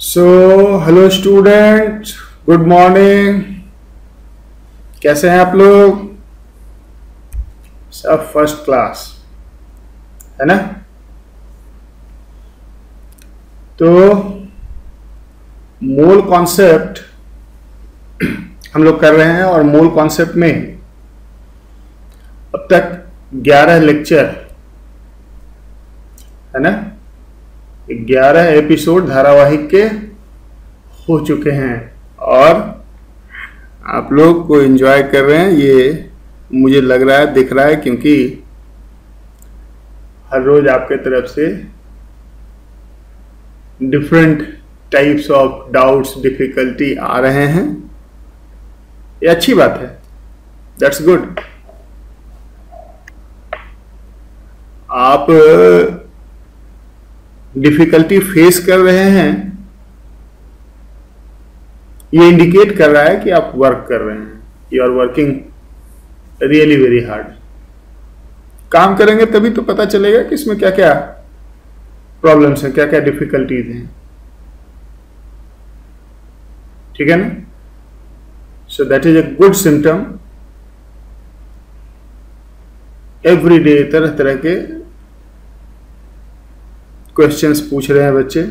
So hello student, good morning. कैसे हैं आप लोग? सब फर्स्ट क्लास है ना? तो मोल कॉन्सेप्ट हम लोग कर रहे हैं और मोल कॉन्सेप्ट में अब तक 11 लेक्चर है ना, 11 एपिसोड धारावाहिक के हो चुके हैं और आप लोग को एंजॉय कर रहे हैं, ये मुझे लग रहा है, दिख रहा है, क्योंकि हर रोज आपके तरफ से different types of doubts, difficulty आ रहे हैं। ये अच्छी बात है, दैट्स गुड। आप डिफिकल्टी फेस कर रहे हैं, ये इंडिकेट कर रहा है कि आप वर्क कर रहे हैं, you are working really very hard. काम करेंगे तभी तो पता चलेगा कि इसमें क्या क्या प्रॉब्लम्स हैं, क्या क्या डिफिकल्टीज हैं। ठीक है ना? So that is a good symptom. Every day तरह तरह के क्वेश्चंस पूछ रहे हैं बच्चे।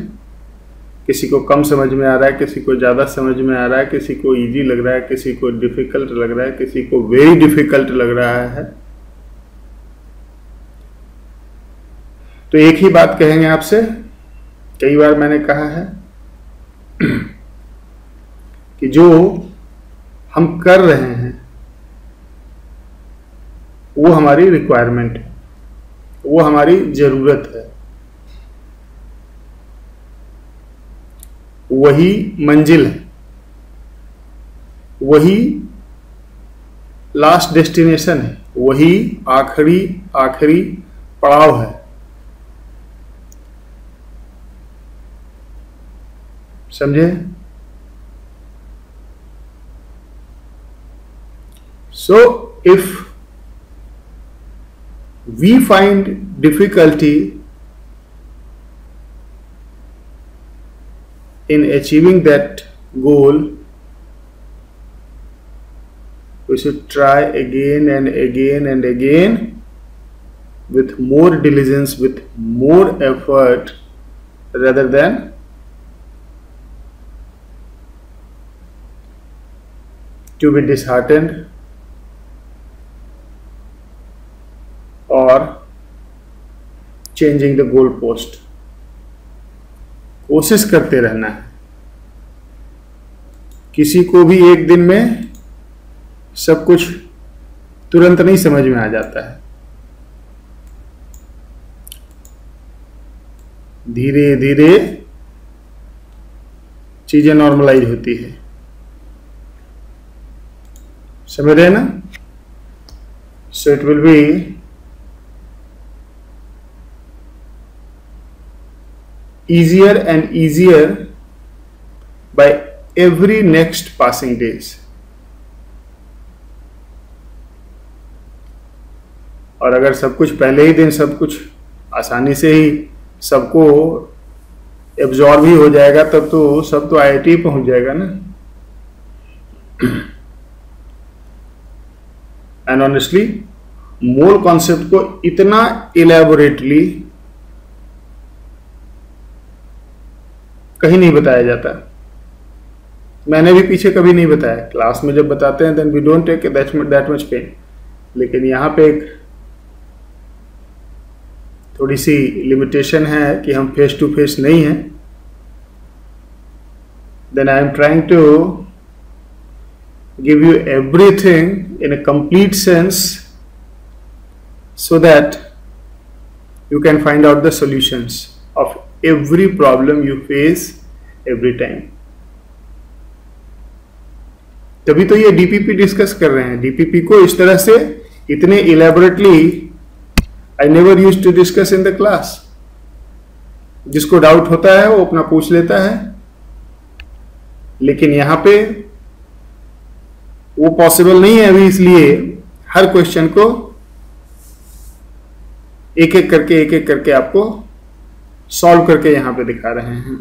किसी को कम समझ में आ रहा है, किसी को ज़्यादा समझ में आ रहा है, किसी को इजी लग रहा है, किसी को डिफिकल्ट लग रहा है, किसी को वेरी डिफिकल्ट लग रहा है। तो एक ही बात कहेंगे आपसे, कई बार मैंने कहा है कि जो हम कर रहे हैं वो हमारी रिक्वायरमेंट है, वो हमारी ज़रूरत है, वही मंजिल है, वही लास्ट डेस्टिनेशन है, वही आखिरी पड़ाव है। समझे? So if we find difficulty in achieving that goal, we should try again and again and again with more diligence, with more effort, rather than to be disheartened or changing the goal post. कोशिश करते रहना है। किसी को भी एक दिन में सब कुछ तुरंत नहीं समझ में आ जाता है, धीरे धीरे चीजें नॉर्मलाइज होती है। समझ रहे हैं ना? So it will be easier and easier by every next passing days. और अगर सब कुछ पहले ही दिन सब कुछ आसानी से ही सबको एब्जॉर्ब ही हो जाएगा, तब तो सब तो आईआईटी पहुंच जाएगा ना। एंड ऑनेस्टली मोल कॉन्सेप्ट को इतना इलेबोरेटली कहीं नहीं बताया जाता। मैंने भी पीछे कभी नहीं बताया। क्लास में जब बताते हैं then we don't take that much pain, लेकिन यहाँ पे एक थोड़ी सी लिमिटेशन है कि हम फेस टू फेस नहीं हैं। Then I am trying to give you everything in a complete sense so that you can find out the solutions of every problem you face every time. तभी तो ये DPP discuss कर रहे हैं। DPP को इस तरह से इतने elaborately I never used to discuss in the class. जिसको डाउट होता है वो अपना पूछ लेता है, लेकिन यहां पे वो पॉसिबल नहीं है अभी, इसलिए हर क्वेश्चन को एक एक करके आपको सॉल्व करके यहां पे दिखा रहे हैं।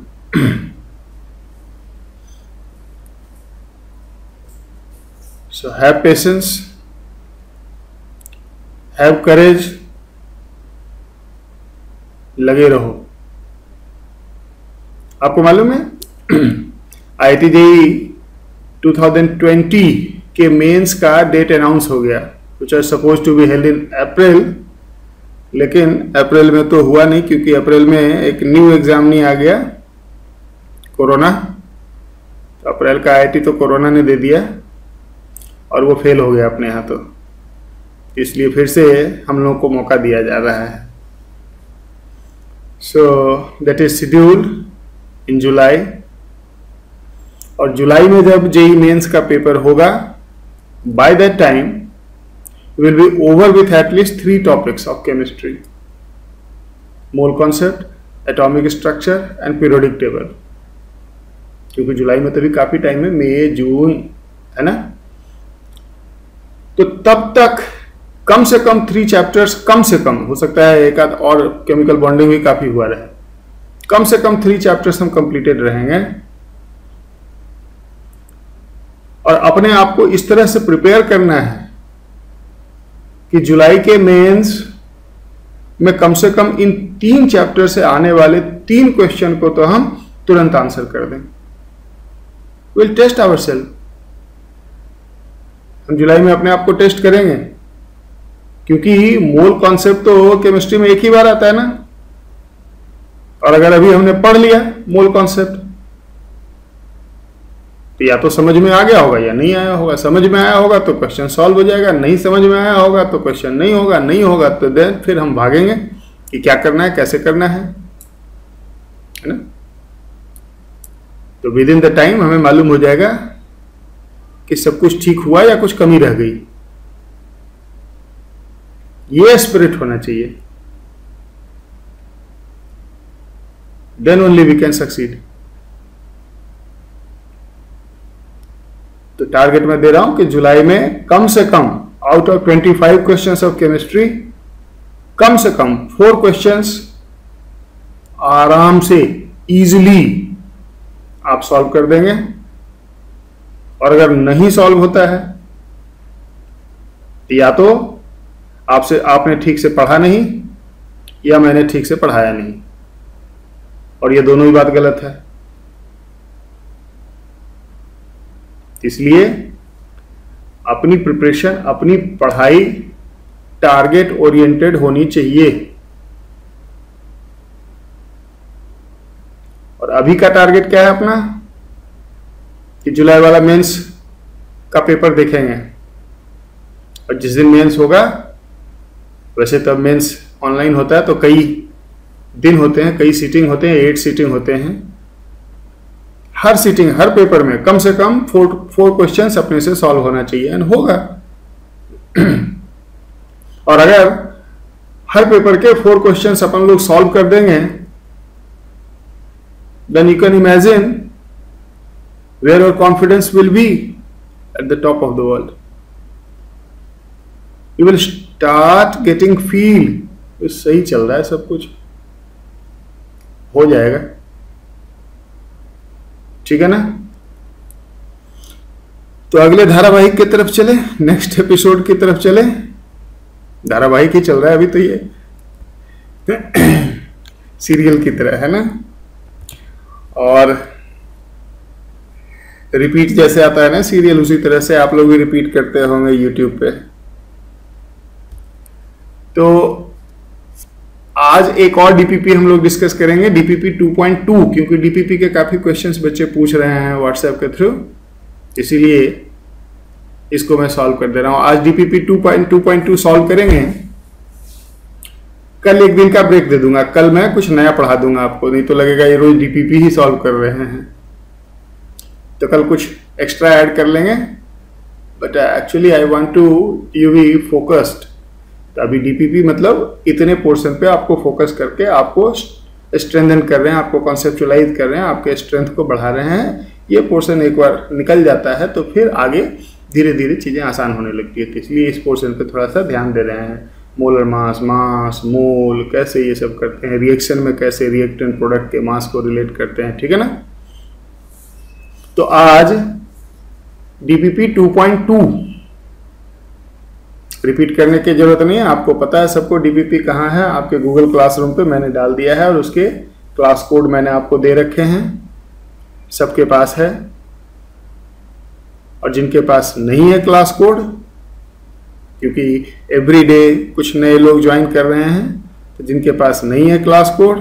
So have patience, have courage, लगे रहो। आपको मालूम है IIT JEE 2020 के मेंस का डेट अनाउंस हो गया, which are supposed to be held in अप्रैल, लेकिन अप्रैल में तो हुआ नहीं क्योंकि अप्रैल में एक न्यू एग्जाम नहीं आ गया, कोरोना। तो अप्रैल का IIT तो कोरोना ने दे दिया और वो फेल हो गया अपने यहाँ, तो इसलिए फिर से हम लोगों को मौका दिया जा रहा है। सो दैट इज शेड्यूल्ड इन जुलाई, और जुलाई में जब JEE मेंस का पेपर होगा, by that time will be over with at least 3 topics of chemistry: mole concept, atomic structure and periodic table। क्योंकि जुलाई में तभी काफी टाइम है, मई जून है ना, तो तब तक कम से कम 3 चैप्टर्स, कम से कम, हो सकता है एक आध और केमिकल बॉन्डिंग भी काफी हुआ रहे, कम से कम 3 चैप्टर्स हम कंप्लीटेड रहेंगे। और अपने आप को इस तरह से प्रिपेयर करना है कि जुलाई के मेंस में कम से कम इन 3 चैप्टर से आने वाले 3 क्वेश्चन को तो हम तुरंत आंसर कर दें। विल टेस्ट आवरसेल्फ, हम जुलाई में अपने आप को टेस्ट करेंगे, क्योंकि मोल कॉन्सेप्ट तो केमिस्ट्री में एक ही बार आता है ना, और अगर अभी हमने पढ़ लिया मोल कॉन्सेप्ट तो या तो समझ में आ गया होगा या नहीं आया होगा। समझ में आया होगा तो क्वेश्चन सॉल्व हो जाएगा, नहीं समझ में आया होगा तो क्वेश्चन नहीं होगा, नहीं होगा तो देन फिर हम भागेंगे कि क्या करना है, कैसे करना है ना। तो विद इन द टाइम हमें मालूम हो जाएगा कि सब कुछ ठीक हुआ या कुछ कमी रह गई। ये स्पिरिट होना चाहिए, then only we can succeed. तो टारगेट मैं दे रहा हूं कि जुलाई में कम से कम out of 25 questions of chemistry, कम से कम 4 क्वेश्चंस आराम से इजीली आप सॉल्व कर देंगे। और अगर नहीं सॉल्व होता है या तो आपने ठीक से पढ़ा नहीं या मैंने ठीक से पढ़ाया नहीं, और ये दोनों ही बात गलत है। इसलिए अपनी प्रिपरेशन, अपनी पढ़ाई टारगेट ओरिएंटेड होनी चाहिए। और अभी का टारगेट क्या है अपना कि जुलाई वाला मेंस का पेपर देखेंगे, और जिस दिन मेंस होगा, वैसे तब मेंस ऑनलाइन होता है तो कई दिन होते हैं, कई सीटिंग होते हैं, 8 सीटिंग होते हैं। हर सीटिंग, हर पेपर में कम से कम 4 क्वेश्चंस अपने से सॉल्व होना चाहिए, एंड होगा। और अगर हर पेपर के 4 क्वेश्चंस अपन लोग सॉल्व कर देंगे, then you can imagine where your confidence will be at the top of the world. You will start getting feel सही चल रहा है, सब कुछ हो जाएगा, ठीक है ना। तो अगले धारावाहिक की तरफ चले, नेक्स्ट एपिसोड की तरफ चले। धारावाहिक ही चल रहा है अभी तो, ये सीरियल की तरह है ना, और रिपीट जैसे आता है ना सीरियल, उसी तरह से आप लोग भी रिपीट करते होंगे यूट्यूब पे। तो आज एक और डीपीपी हम लोग डिस्कस करेंगे, डीपीपी 2.2, क्योंकि डीपीपी के काफी क्वेश्चंस बच्चे पूछ रहे हैं व्हाट्सएप के थ्रू, इसीलिए इसको मैं सॉल्व कर दे रहा हूं। आज डीपीपी 2.2 सॉल्व करेंगे, कल एक दिन का ब्रेक दे दूंगा, कल मैं कुछ नया पढ़ा दूंगा आपको, नहीं तो लगेगा ये रोज डीपीपी ही सॉल्व कर रहे हैं। तो कल कुछ एक्स्ट्रा ऐड कर लेंगे, but actually I want to you be focused. तो अभी डीपीपी मतलब इतने पोर्शन पे आपको फोकस करके आपको स्ट्रेंथन कर रहे हैं, आपको कॉन्सेप्चुअलाइज कर रहे हैं, आपके स्ट्रेंथ को बढ़ा रहे हैं। ये पोर्शन एक बार निकल जाता है तो फिर आगे धीरे धीरे चीज़ें आसान होने लगती है, तो इसलिए इस पोर्शन पे थोड़ा सा ध्यान दे रहे हैं। मोलर मास, मोल कैसे ये सब करते हैं, रिएक्शन में कैसे रिएक्टेंट प्रोडक्ट के मास को रिलेट करते हैं, ठीक है ना। तो आज डीपीपी 2.2 रिपीट करने की जरूरत नहीं है, आपको पता है सबको डीबीपी कहाँ है। आपके गूगल क्लासरूम पे मैंने डाल दिया है और उसके क्लास कोड मैंने आपको दे रखे हैं, सबके पास है। और जिनके पास नहीं है क्लास कोड, क्योंकि एवरी डे कुछ नए लोग ज्वाइन कर रहे हैं, तो जिनके पास नहीं है क्लास कोड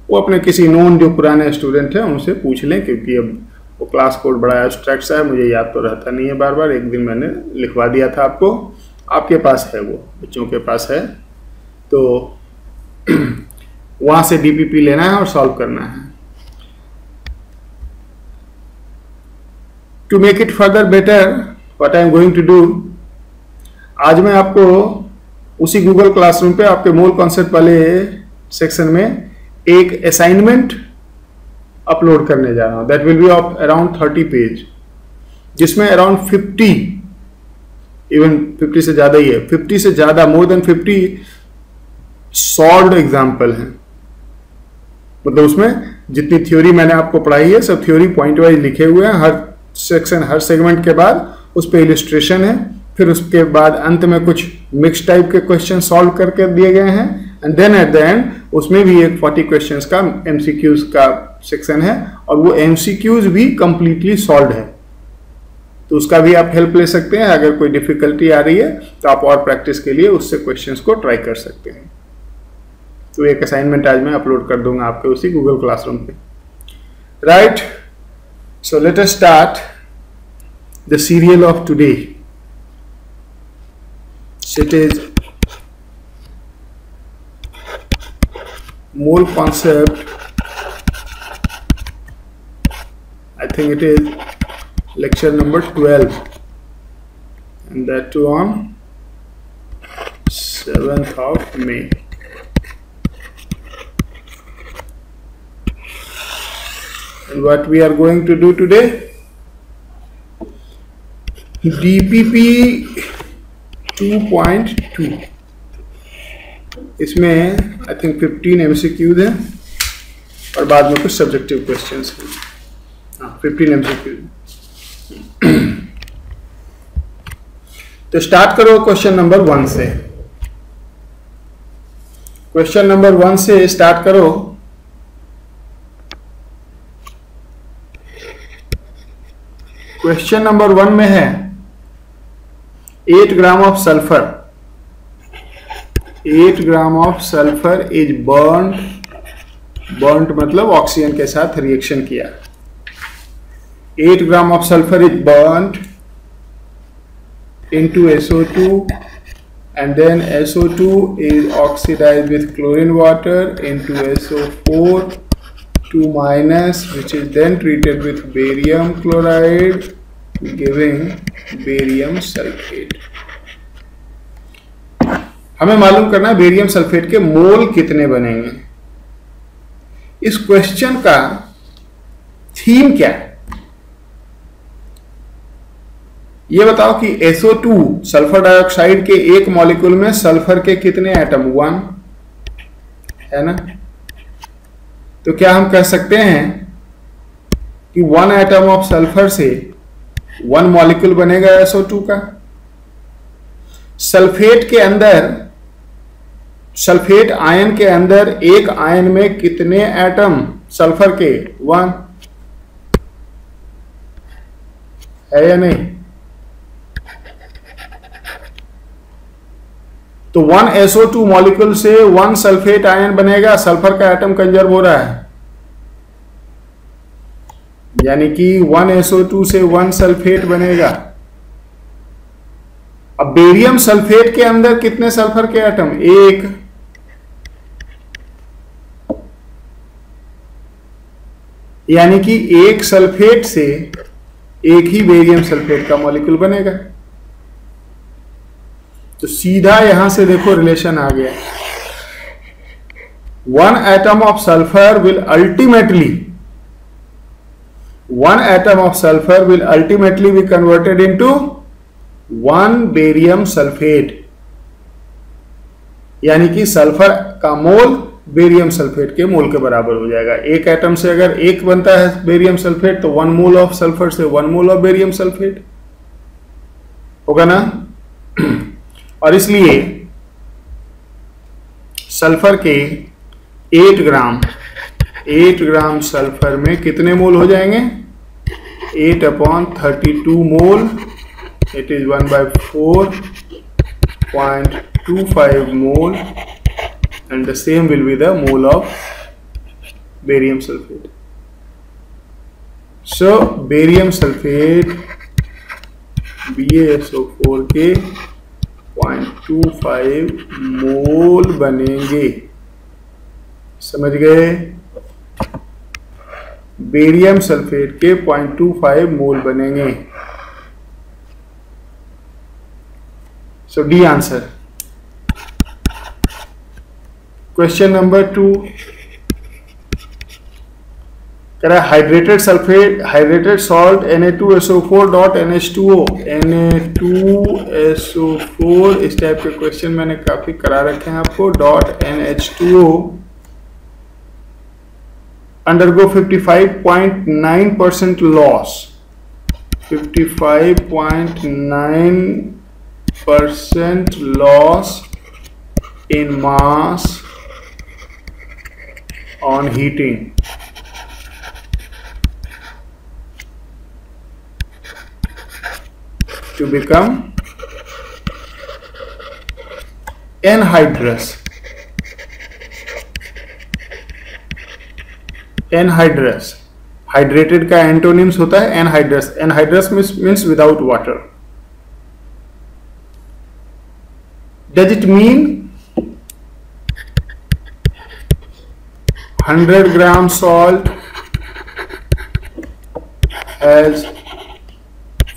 वो अपने किसी नोन जो पुराने स्टूडेंट हैं उनसे पूछ लें, क्योंकि अब वो क्लास कोड बड़ा एब्स्ट्रैक्ट सा है, मुझे याद तो रहता नहीं है बार बार। एक दिन मैंने लिखवा दिया था आपको, आपके पास है, वो बच्चों के पास है, तो वहां से डीपीपी लेना है और सॉल्व करना है। To make it further better what I am going to do, आज मैं आपको उसी गूगल क्लासरूम पे आपके मूल कॉन्सेप्ट वाले सेक्शन में एक असाइनमेंट अपलोड करने जा रहा हूं। That will be of around 30 page, जिसमें अराउंड 50, इवन 50 से ज्यादा ही है, 50 से ज्यादा, मोर देन 50 सॉल्व्ड एग्जाम्पल हैं। मतलब उसमें जितनी थ्योरी मैंने आपको पढ़ाई है सब थ्योरी पॉइंट वाइज लिखे हुए हैं, हर सेक्शन हर सेगमेंट के बाद उस पर इलिस्ट्रेशन है, फिर उसके बाद अंत में कुछ मिक्स टाइप के क्वेश्चन सॉल्व करके दिए गए हैं, and then at the end उसमें भी एक 40 क्वेश्चंस का एमसीक्यूज का सेक्शन है, और वो एमसीक्यूज भी कंप्लीटली सॉल्व है। तो उसका भी आप हेल्प ले सकते हैं। अगर कोई डिफिकल्टी आ रही है तो आप और प्रैक्टिस के लिए उससे क्वेश्चंस को ट्राई कर सकते हैं। तो एक असाइनमेंट आज मैं अपलोड कर दूंगा आपके उसी गूगल क्लासरूम पे, right. So let us start the serial of today. It is mole concept. I think it is lecture number 12, and that too on 7th of May. And what we are going to do today, DPP 2.2, इसमें I think 15 MCQs हैं और बाद में कुछ subjective questions हैं। हाँ, 15 MCQs. तो start करो क्वेश्चन नंबर 1 से। क्वेश्चन नंबर 1 से स्टार्ट करो। क्वेश्चन नंबर 1 में है 8 gram of sulphur, 8 gram of sulphur is burned मतलब ऑक्सीजन के साथ रिएक्शन किया। 8 gram of sulphur is burned into SO2 and then SO2 is oxidized with chlorine water into SO4 2 minus, which is then treated with barium chloride giving barium sulphate. हमें मालूम करना है barium sulphate के मोल कितने बनेंगे। इस question का theme क्या है, ये बताओ कि SO2 सल्फर डाइऑक्साइड के एक मॉलिक्यूल में सल्फर के कितने एटम, 1 है ना। तो क्या हम कह सकते हैं कि 1 एटम ऑफ सल्फर से 1 मॉलिक्यूल बनेगा SO2 का। सल्फेट के अंदर, सल्फेट आयन के अंदर एक आयन में कितने एटम सल्फर के, 1 है या नहीं। तो 1 SO2 मॉलिक्यूल से 1 सल्फेट आयन बनेगा, सल्फर का एटम कंजर्व हो रहा है, यानी कि 1 SO2 से 1 सल्फेट बनेगा। अब बेरियम सल्फेट के अंदर कितने सल्फर के एटम, 1। यानी कि 1 सल्फेट से एक ही बेरियम सल्फेट का मॉलिक्यूल बनेगा। तो सीधा यहां से देखो रिलेशन आ गया। 1 atom of sulfur will ultimately be converted into 1 barium sulfate, यानी कि सल्फर का मोल बेरियम सल्फेट के मोल के बराबर हो जाएगा। एक एटम से अगर 1 बनता है बेरियम सल्फेट तो 1 मोल ऑफ सल्फर से 1 मोल ऑफ बेरियम सल्फेट होगा ना। और इसलिए सल्फर के 8 ग्राम सल्फर में कितने मोल हो जाएंगे? 8/32 mole, it is 1/4.25 mole, and the same will be the mole of barium sulfate. So barium sulfate BaSO4 के 0.25 मोल बनेंगे। समझ गए? बेरियम सल्फेट के 0.25 मोल बनेंगे। सो डी आंसर। क्वेश्चन नंबर 2 कह रहा है hydrated salt Na2SO4 dot NH2O। Na2SO4 इस टाइप के क्वेश्चन मैंने काफी करा रखे हैं आपको। Dot NH2O undergo 55.9% loss, 55.9% loss in mass on heating. To become anhydrous. Anhydrous, hydrated का एंटोनिम्स होता है anhydrous. Anhydrous means without water. Does it mean 100 gram salt has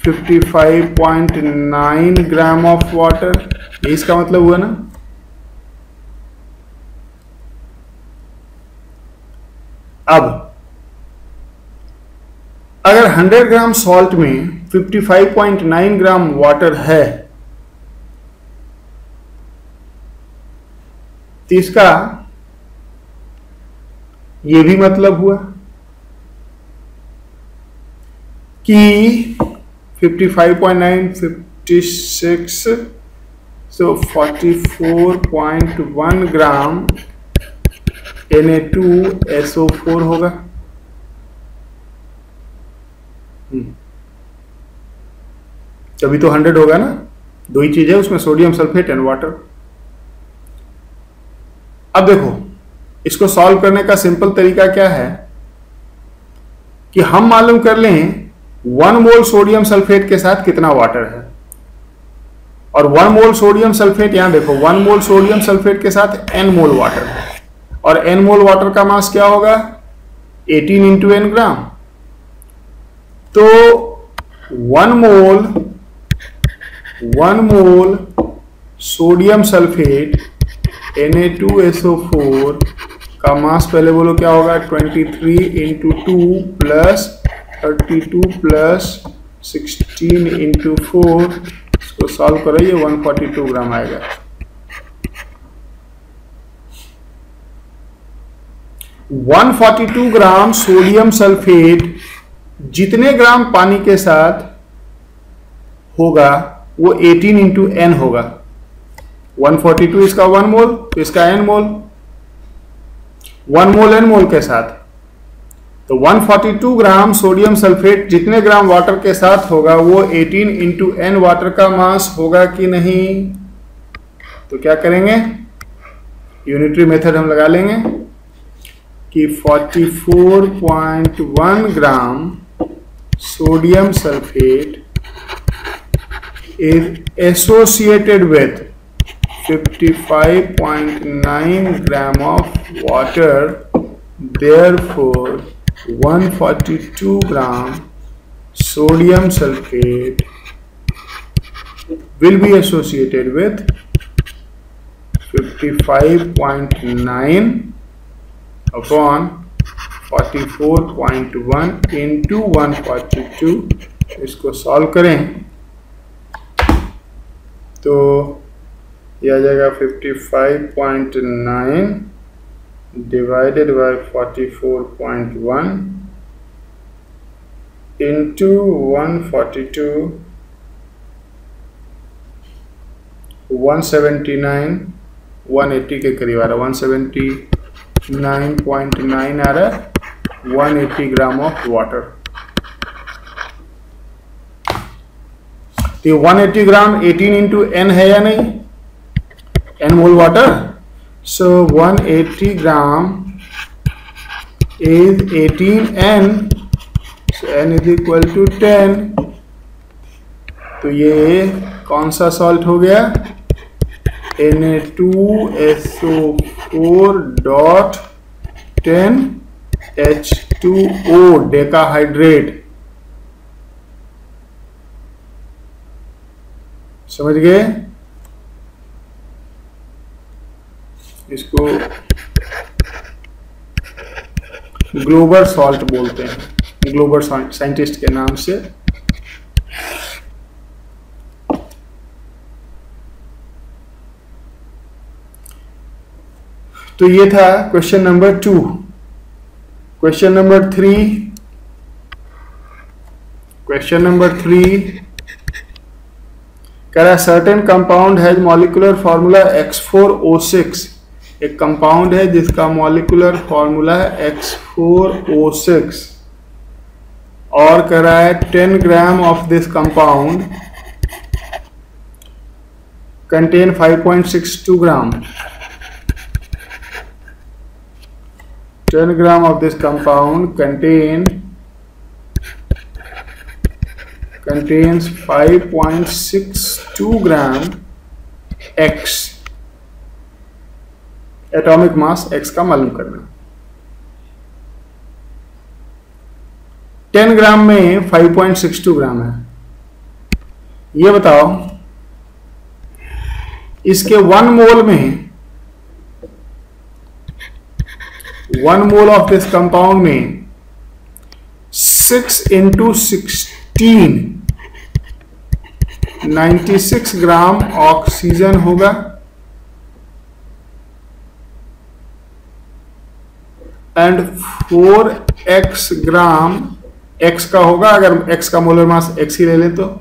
55.9 gram of water? इसका मतलब हुआ ना। अब अगर 100 ग्राम सॉल्ट में 55.9 ग्राम वाटर है तो इसका यह भी मतलब हुआ कि 55.9 56 so 44.1 ग्राम Na2SO4 होगा। तभी तो 100 होगा ना। दो ही चीज है उसमें, सोडियम सल्फेट एंड वाटर। अब देखो इसको सॉल्व करने का सिंपल तरीका क्या है कि हम मालूम कर लें 1 मोल सोडियम सल्फेट के साथ कितना वाटर है। और 1 मोल सोडियम सल्फेट, यहां देखो 1 मोल सोडियम सल्फेट के साथ n मोल वाटर है। और n मोल वाटर का मास क्या होगा? 18 इंटू n ग्राम। तो 1 मोल सोडियम सल्फेट Na2SO4 का मास पहले बोलो क्या होगा? 23 इंटू 2 प्लस 32 प्लस 16 इंटू 4। इसको सॉल्व करो, ये 142 ग्राम आएगा। 142 ग्राम सोडियम सल्फेट जितने ग्राम पानी के साथ होगा वो 18 इंटू n होगा। 142 इसका 1 मोल, तो इसका n मोल, 1 मोल n मोल के साथ। तो 142 ग्राम सोडियम सल्फेट जितने ग्राम वाटर के साथ होगा वो 18 इंटू n वाटर का मास होगा कि नहीं? तो क्या करेंगे? यूनिटरी मेथड हम लगा लेंगे कि 44.1 gram sodium sulphate is associated with 55.9 gram of water. Therefore 142 gram sodium sulfate will be associated with 55.9 upon 44.1 into 142। इसको सॉल्व करें तो यह आ जाएगा 55.9 डिवाइडेड बाय 44.1 इंटू 142 179 180 के करीब आ रहा है, 179.9 आ रहा है, 180 ग्राम ऑफ वाटर। तो 180 ग्राम 18 इंटू एन है या नहीं, n mole water. So 180 gram is 18n, so n is equal to 10। तो ये कौन सा सॉल्ट हो गया, Na2SO4.10H2O डेकाहाइड्रेट। समझ गए? इसको ग्लोबर सॉल्ट बोलते हैं, ग्लोबर साइंटिस्ट के नाम से। तो ये था क्वेश्चन नंबर 2। क्वेश्चन नंबर 3 कह रहा है certain compound has molecular formula X4O6। एक कंपाउंड है जिसका मॉलिक्यूलर फॉर्मूला है X4O6 और कह रहा है 10 gram of this compound contain 5.62 gram. 10 gram of this compound contains 5.62 gram X। Atomic mass X का मालूम करना। 10 ग्राम में 5.62 ग्राम है। ये बताओ इसके 1 मोल में 1 मोल ऑफ दिस कंपाउंड में 6 into 16 96 ग्राम ऑक्सीजन होगा एंड 4x ग्राम X का होगा। अगर X का मोलर मास X ही ले ले तो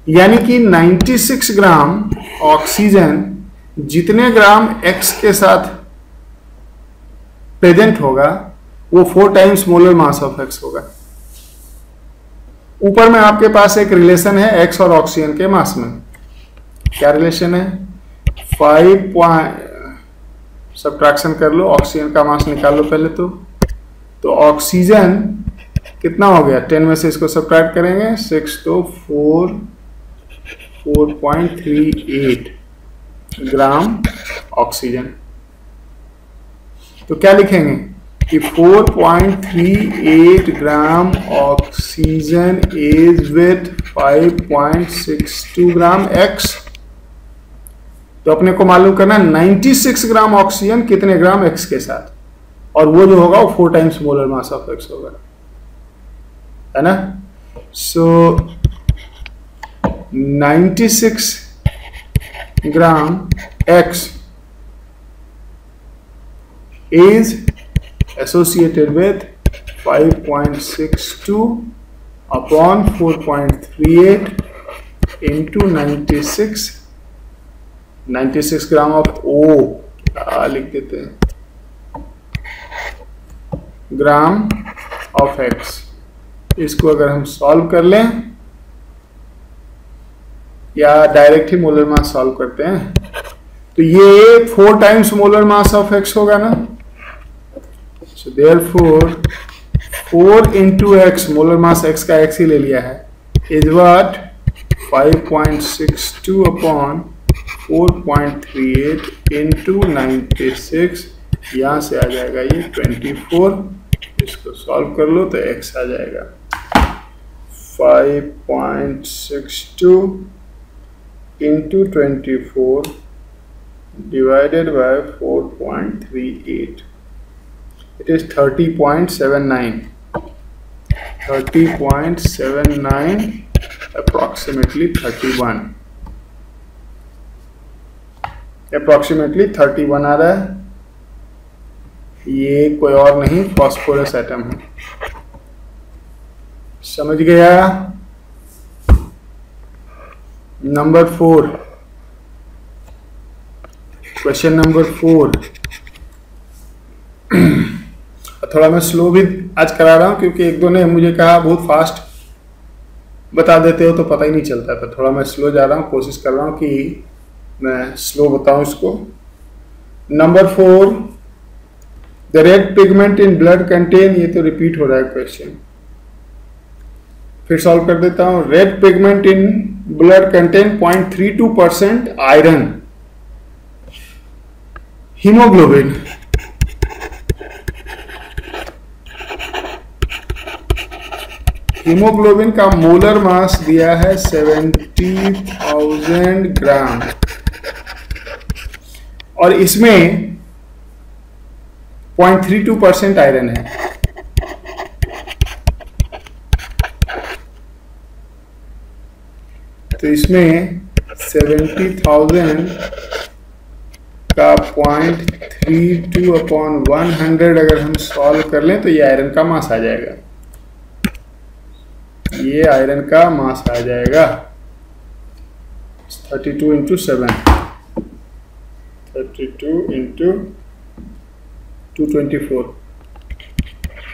यानी कि 96 ग्राम ऑक्सीजन जितने ग्राम X के साथ प्रेजेंट होगा वो 4 times molar mass of X होगा। ऊपर में आपके पास एक रिलेशन है X और ऑक्सीजन के मास में। क्या रिलेशन है? 5 सब्ट्रैक्शन कर लो, ऑक्सीजन का मास निकाल लो पहले। तो ऑक्सीजन कितना हो गया, 10 में से इसको सब्ट्रैक्ट करेंगे 6 तो 4.38 ग्राम ऑक्सीजन। तो क्या लिखेंगे कि 4.38 gram oxygen is with 5.62 gram X। तो अपने को मालूम करना 96 ग्राम ऑक्सीजन कितने ग्राम X के साथ, और वो जो होगा वो 4 times molar mass of X होगा, है ना। सो 96 ग्राम X is associated with 5.62 upon 4.38 into 96 gram of O लिख देते हैं ग्राम ऑफ X। इसको अगर हम सॉल्व कर लें या डायरेक्ट ही मोलर मास सॉल्व करते हैं तो ये 4 times molar mass of X होगा ना। So therefore 4 into X, molar mass X का X ही ले लिया है, इज व्हाट 5.62 अपॉन 4.38 into 96। यहां से आ जाएगा ये 24। इसको सॉल्व कर लो तो X आ जाएगा 5.62 into 24 divided by 4.38. It is 30.79. 30.79 approximately 31. Approximately 31 आ रहा है। ये कोई और नहीं फास्फोरस एटम है। समझ गया? Number 4, question number 4। थोड़ा मैं स्लो भी आज करा रहा हूं क्योंकि एक दो ने मुझे कहा बहुत फास्ट बता देते हो तो पता ही नहीं चलता, तो थोड़ा मैं स्लो जा रहा हूं, कोशिश कर रहा हूं कि मैं स्लो बताऊं इसको। Number 4, the red pigment in blood contain, ये तो रिपीट हो रहा है क्वेश्चन, फिर सॉल्व कर देता हूं। Red pigment in blood contain 0.32% iron. Haemoglobin, haemoglobin का मोलर मास दिया है 70,000 ग्राम और इसमें 0.32% आयरन है। तो इसमें 70,000 का 0.32/100 अगर हम सॉल्व कर लें तो ये आयरन का मास आ जाएगा, ये आयरन का मास आ जाएगा 32 into 7, 32 into 224,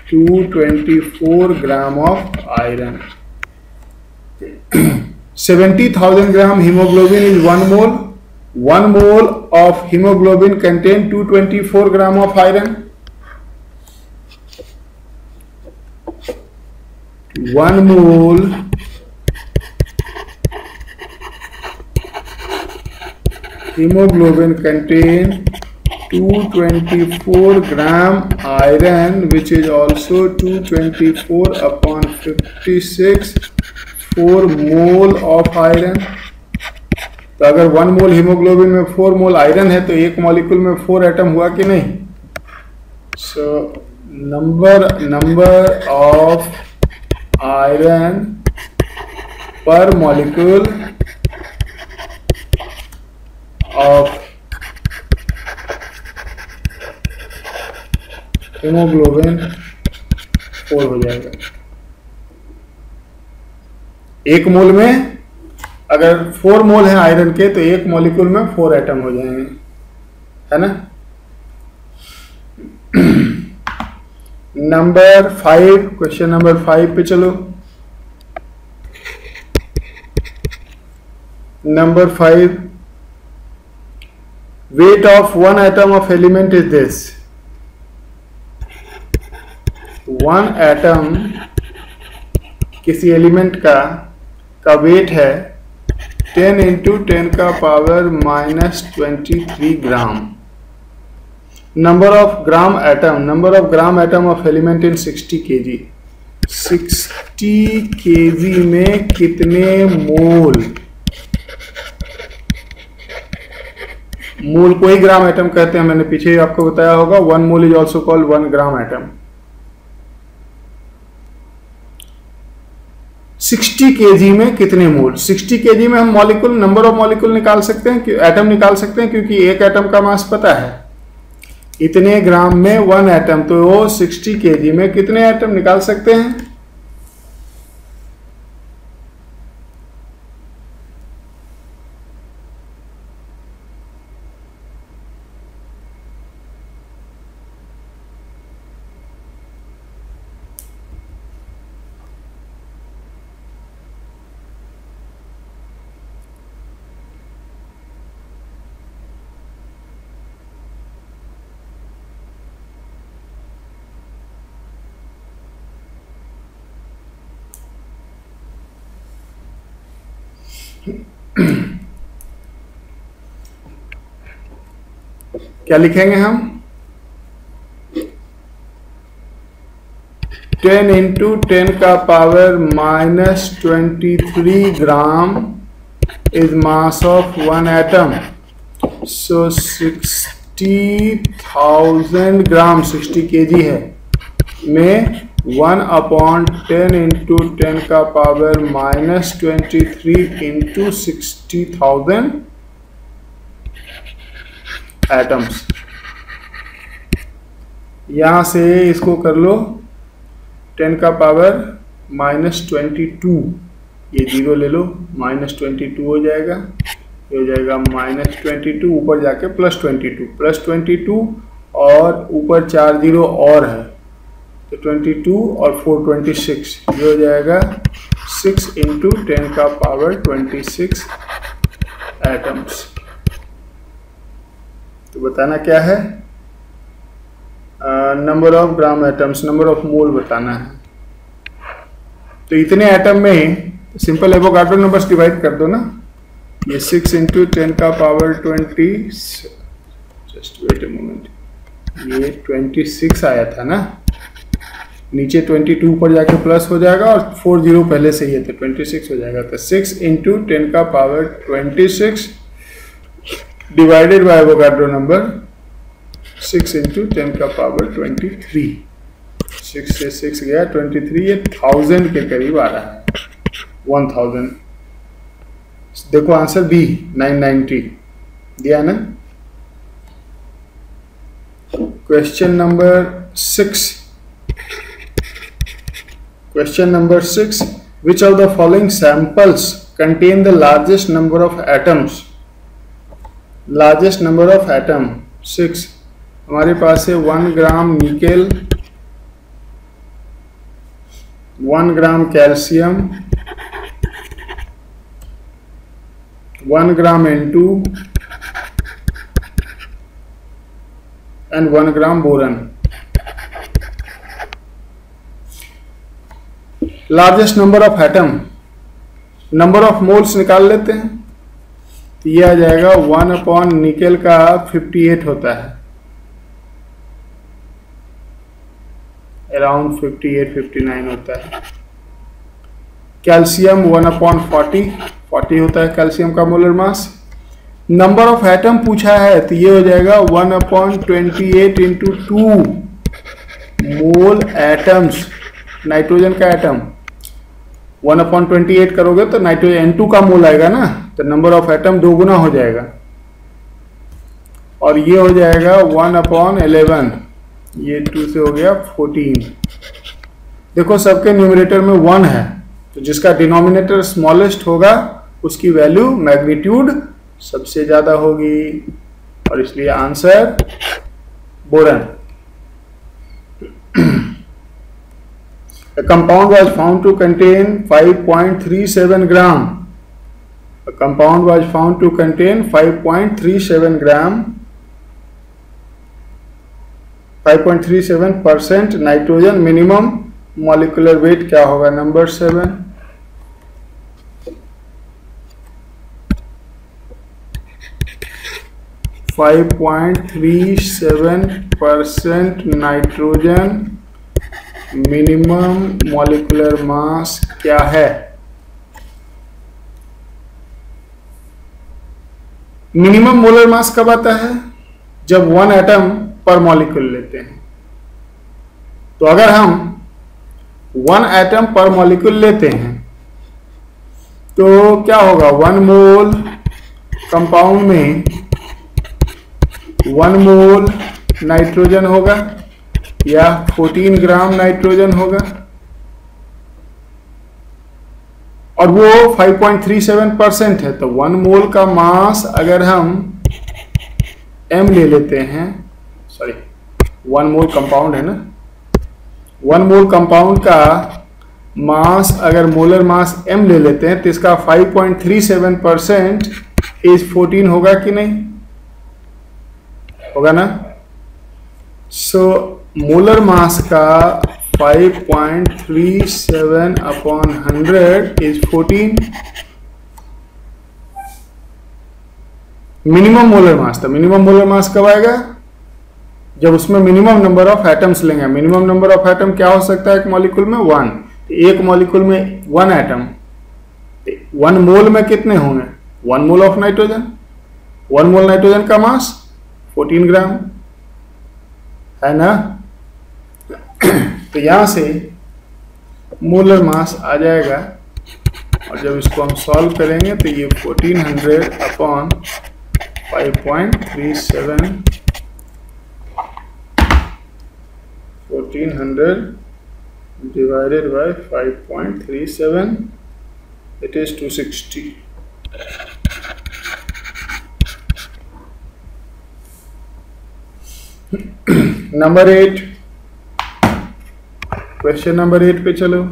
224 gram of iron. 70,000 gram hemoglobin is 1 mole. 1 mole of hemoglobin contain 224 gram of iron. 1 mole hemoglobin contain 224 gram iron, which is also 224/56, 4 mole of iron. तो अगर 1 मोल हीमोग्लोबिन में 4 मोल आयरन है तो एक मॉलिक्यूल में 4 atom हुआ कि नहीं। सो नंबर ऑफ आयरन पर मॉलिक्यूल ऑफ हीमोग्लोबिन 4 हो जाएगा। एक मोल में अगर 4 मोल है आयरन के तो एक मॉलिक्यूल में 4 एटम हो जाएंगे, है ना। नंबर 5, क्वेश्चन नंबर 5 पे चलो। Number 5, weight of 1 atom of element is this. 1 atom किसी एलिमेंट का वेट है 10 इंटू 10 का power -23 gram. Number of gram atom of element in 60 kg। 60 kg में कितने मोल को ही ग्राम एटम कहते हैं, मैंने पीछे ही आपको बताया होगा। 1 mole is also called 1 gram atom. 60 kg में कितने मोल। 60 kg में हम मॉलिक्यूल, नंबर ऑफ मॉलिक्यूल निकाल सकते हैं, एटम निकाल सकते हैं, क्योंकि एक एटम का मास पता है। इतने ग्राम में 1 एटम, तो वो 60 kg में कितने एटम निकाल सकते हैं। क्या लिखेंगे हम। 10 इंटू 10 का power -23 gram is mass of 1 atom. So 60,000 gram 60 kg है में 1/10 इंटू 10 का पावर -23 इंटू 60,000 एटम्स। यहां से इसको कर लो 10 का पावर -22, ये 0 ले लो, -22 हो जाएगा, ये हो जाएगा -22, ऊपर जाके +22 और ऊपर 4 0 और है तो 22 और 4 26, ये हो जाएगा 6 × 10⁻26 एटम्स। तो बताना क्या है, number of gram atoms, number of mole बताना है। तो इतने एटम में सिंपल एवोगाड्रो नंबर्स डिवाइड कर दो ना, ये 6 × 10⁻20, जस्ट वेट ए मोमेंट, ये 26 आया था ना, नीचे 22 पर जाके प्लस हो जाएगा और 4 0 पहले से ही है तो 26 हो जाएगा। तो 6 × 10⁻26 डिवाइडेड बाय एवोगाड्रो नंबर 6 × 10⁻23, 6 से 6 गया 23, ये 1000 के करीब आ रहा है, 1000। देखो आंसर बी 990 दिया ना। Question number 6, which of the following samples contain the largest number of atoms? Largest number of atom 6, हमारे पास है 1 gram nickel, 1 gram calcium, 1 gram N2 and 1 gram boron. Largest number of atom, number of moles निकाल लेते हैं तो ये आ जाएगा 1 निकेल का 58 होता है, अराउंड 58-59 होता है। कैल्शियम 1/40 होता है कैल्शियम का molar mass. Number of atom पूछा है तो ये हो जाएगा 1/28 × 2 मोल एटम्स, नाइट्रोजन का एटम 1/28 करोगे तो नाइट्रोजन N2 का मोल आएगा ना, तो नंबर ऑफ एटम 2 गुना हो जाएगा और ये हो जाएगा 1/11, ये 2 से हो गया 14। देखो सबके न्यूमरेटर में 1 है तो जिसका डिनोमिनेटर स्मॉलेस्ट होगा उसकी वैल्यू मैग्नीट्यूड सबसे ज्यादा होगी और इसलिए answer boron. A compound was found to contain 5.37 gram. A compound was found to contain 5.37 gram, 5.37% nitrogen. Minimum molecular weight क्या होगा, number 7। Five 5.37% nitrogen, minimum molecular mass क्या है। मिनिमम मोलर मास कब आता है, जब 1 एटम पर मॉलिक्यूल लेते हैं। तो अगर हम 1 एटम पर मॉलिक्यूल लेते हैं तो क्या होगा, 1 मोल कंपाउंड में 1 मोल नाइट्रोजन होगा या 14 ग्राम नाइट्रोजन होगा और वो 5.37% है। तो 1 मोल का मास अगर हम m ले लेते हैं, सॉरी 1 मोल कंपाउंड है ना, 1 मोल कंपाउंड का मास अगर मोलर मास m ले लेते हैं तो इसका 5.37% इज 14 होगा कि नहीं, होगा ना। सो मोलर मास का 5.37/100 इज 14। मिनिमम मोलर मास, तो मिनिमम मोलर मास कब आएगा, जब उसमें मिनिमम नंबर ऑफ एटम्स लेंगे। मिनिमम नंबर ऑफ एटम क्या हो सकता है एक मॉलिक्यूल में, 1। तो एक मॉलिक्यूल में 1 एटम, 1 मोल में कितने होंगे, 1 mole of nitrogen. 1 mole nitrogen का मास 14 ग्राम है ना। तो यहां से मोलर मास आ जाएगा और जब इसको हम सॉल्व करेंगे तो ये 1400/5.37, 1400 divided by 5.37 It is 260. Number 8. Question number 8 पे चलो.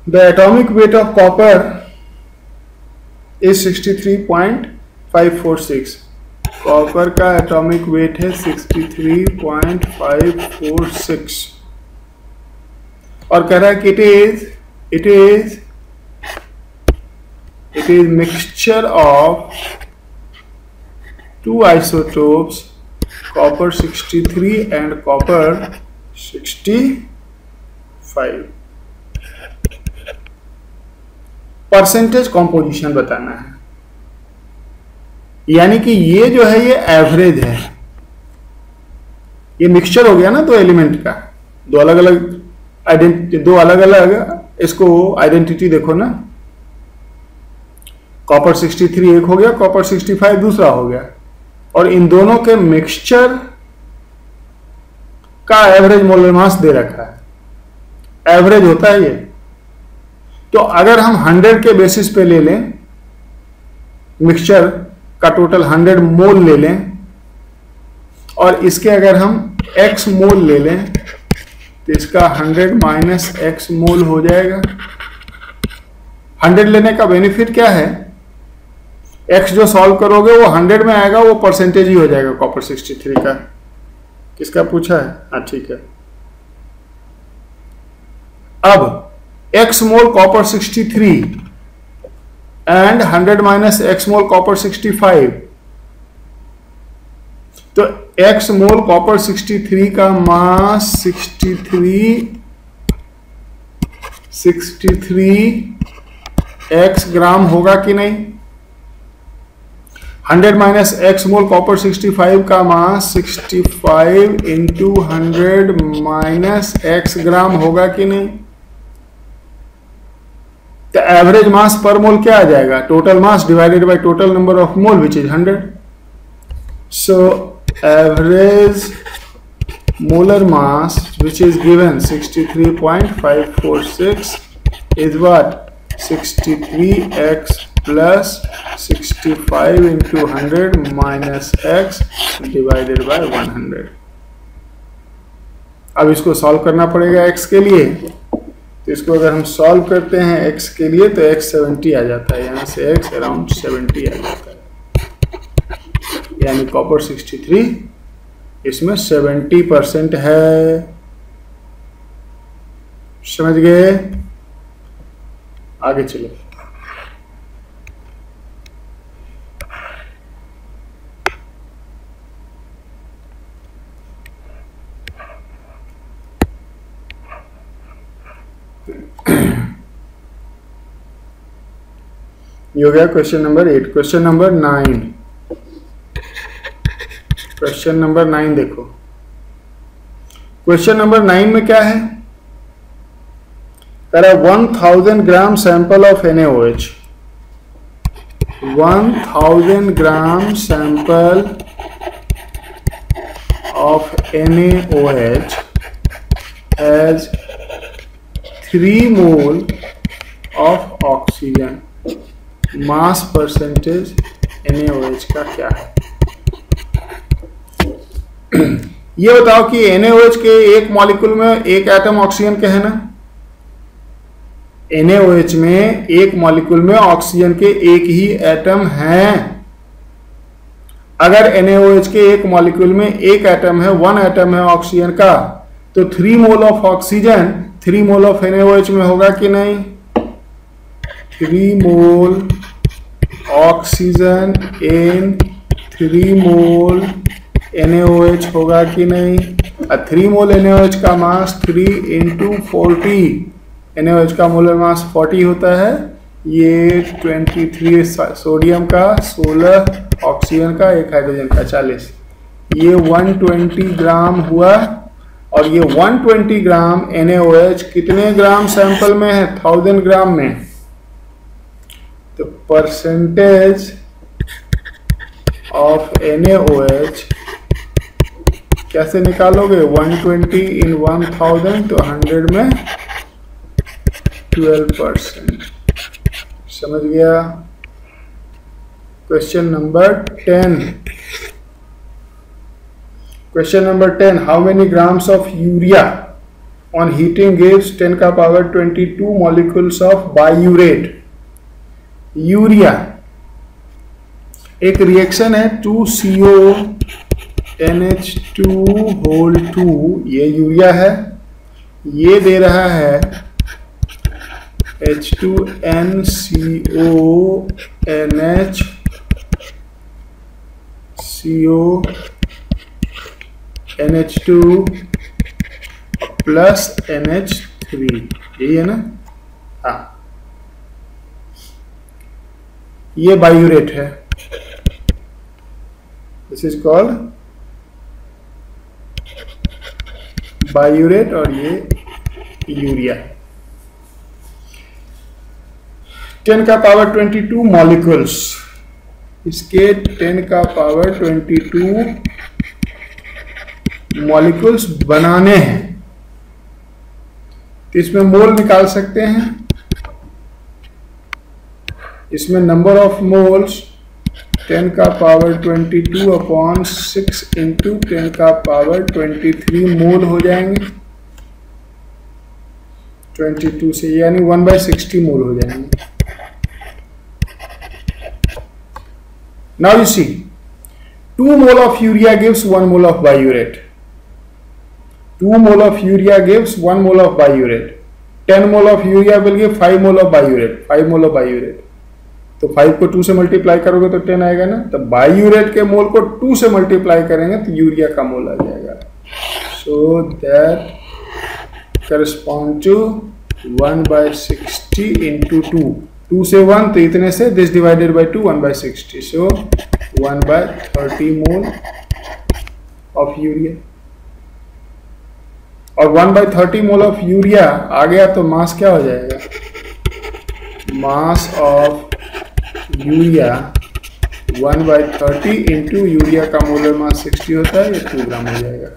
The atomic weight of copper is 63.546. Copper का एटॉमिक वेट है 63.546 और कह रहा है कि it is mixture of two isotopes, copper 63 and copper 65. Percentage composition बताना है, यानी कि ये जो है ये एवरेज है. ये मिक्सचर हो गया ना दो एलिमेंट का, दो अलग अलग इसको आइडेंटिटी देखो ना. कॉपर 63 एक हो गया, कॉपर 65 दूसरा हो गया, और इन दोनों के मिक्सचर का एवरेज मोलर मास दे रखा है. एवरेज होता है ये. तो अगर हम 100 के बेसिस पे ले लें, मिक्सचर का टोटल 100 मोल ले लें, और इसके अगर हम x मोल ले लें तो इसका 100 माइनस x मोल हो जाएगा. 100 लेने का बेनिफिट क्या है, x जो सॉल्व करोगे वो 100 में आएगा, वो परसेंटेज ही हो जाएगा कॉपर 63 का. किसका पूछा है? हाँ ठीक है. अब x mole copper 63 and 100 minus x mole copper 65, तो x मोल कॉपर 63 का मास 63 x ग्राम होगा कि नहीं. 100 माइनस x मोल कॉपर 65 का मास 65 इंटू 100 माइनस x ग्राम होगा कि नहीं. तो एवरेज मास पर मोल क्या आ जाएगा, total mass divided by total number of mole which is 100. So average molar mass which is given 63.546 is what 63x plus 65 into 100 minus x divided by 100. अब इसको solve करना पड़ेगा x के लिए. तो इसको अगर हम सॉल्व करते हैं x के लिए तो x 70 आ जाता है, यहाँ से x अराउंड 70 आ जाता है, यानी कॉपर 63 इसमें 70% है. समझ गए? आगे चलो. ये हो गया question number 8. Question number 9. Question number 9 देखो. क्वेश्चन नंबर 9 में क्या है, कह रहा है 1000 gram sample of NaOH. 1000 gram sample of NaOH has 3 mole of oxygen. Mass percentage NaOH का क्या है? ये बताओ कि NaOH के एक मॉलिक्यूल में एक एटम ऑक्सीजन के है ना. NaOH में एक मॉलिक्यूल में ऑक्सीजन के एक ही एटम हैं. अगर NaOH के एक मॉलिक्यूल में एक एटम है, 1 एटम है ऑक्सीजन का, तो 3 mole of oxygen 3 mole of NaOH में होगा कि नहीं. 3 मोल ऑक्सीजन इन 3 मोल NaOH होगा कि नहीं. 3 मोल NaOH का मास 3 इंटू 40. NaOH का मोलर मास 40 होता है. ये 23 सोडियम का, 16 ऑक्सीजन का, 1 हाइड्रोजन का, 40. ये 120 ग्राम हुआ. और ये 120 ग्राम NaOH कितने ग्राम सैंपल में है? 1000 ग्राम में. तो परसेंटेज ऑफ NaOH कैसे निकालोगे? 120 इन 1000 तो 100 में 12%। समझ गया? Question number 10। Question number 10, how many grams of urea on heating gives 10 का power 22 molecules of biuret. Urea एक रिएक्शन है 2CO NH2 ये यूरिया है, ये दे रहा है H2NCONH2 प्लस NH3, यही है ना? हाँ, ये बायूरेट है, दिस इज कॉल्ड बायूरेट, और ये यूरिया। 10 का पावर 22 मॉलिक्यूल्स, इसके 10 का पावर 22 मॉलिक्यूल्स बनाने हैं, तो इसमें मोल निकाल सकते हैं। इसमें नंबर ऑफ मोल्स 10 का पावर 22 अपॉन 6 इंटू 10 का पावर 23 मोल हो जाएंगे 22 से, यानी 1/60 मोल हो जाएंगे। Now you see 2 mole of urea gives 1 mole of biuret. 2 mole of urea gives 1 mole of biuret. 10 mole of urea will give 5 mole of biuret, 5 mole of biuret. तो 5 को 2 से मल्टीप्लाई करोगे तो 10 आएगा ना, तो बायूरेट के मोल को 2 से मल्टीप्लाई करेंगे तो यूरिया का मोल आ जाएगा। So that correspond to 1/60 into 2 से 1 तो इतने से, this divided by 2 1/60, so 1/30 mole of urea. और 1/30 मोल ऑफ यूरिया आ गया तो मास क्या हो जाएगा? Mass of urea 1/30 into urea का मोलर मास 60 होता है, ये 2 ग्राम हो जाएगा।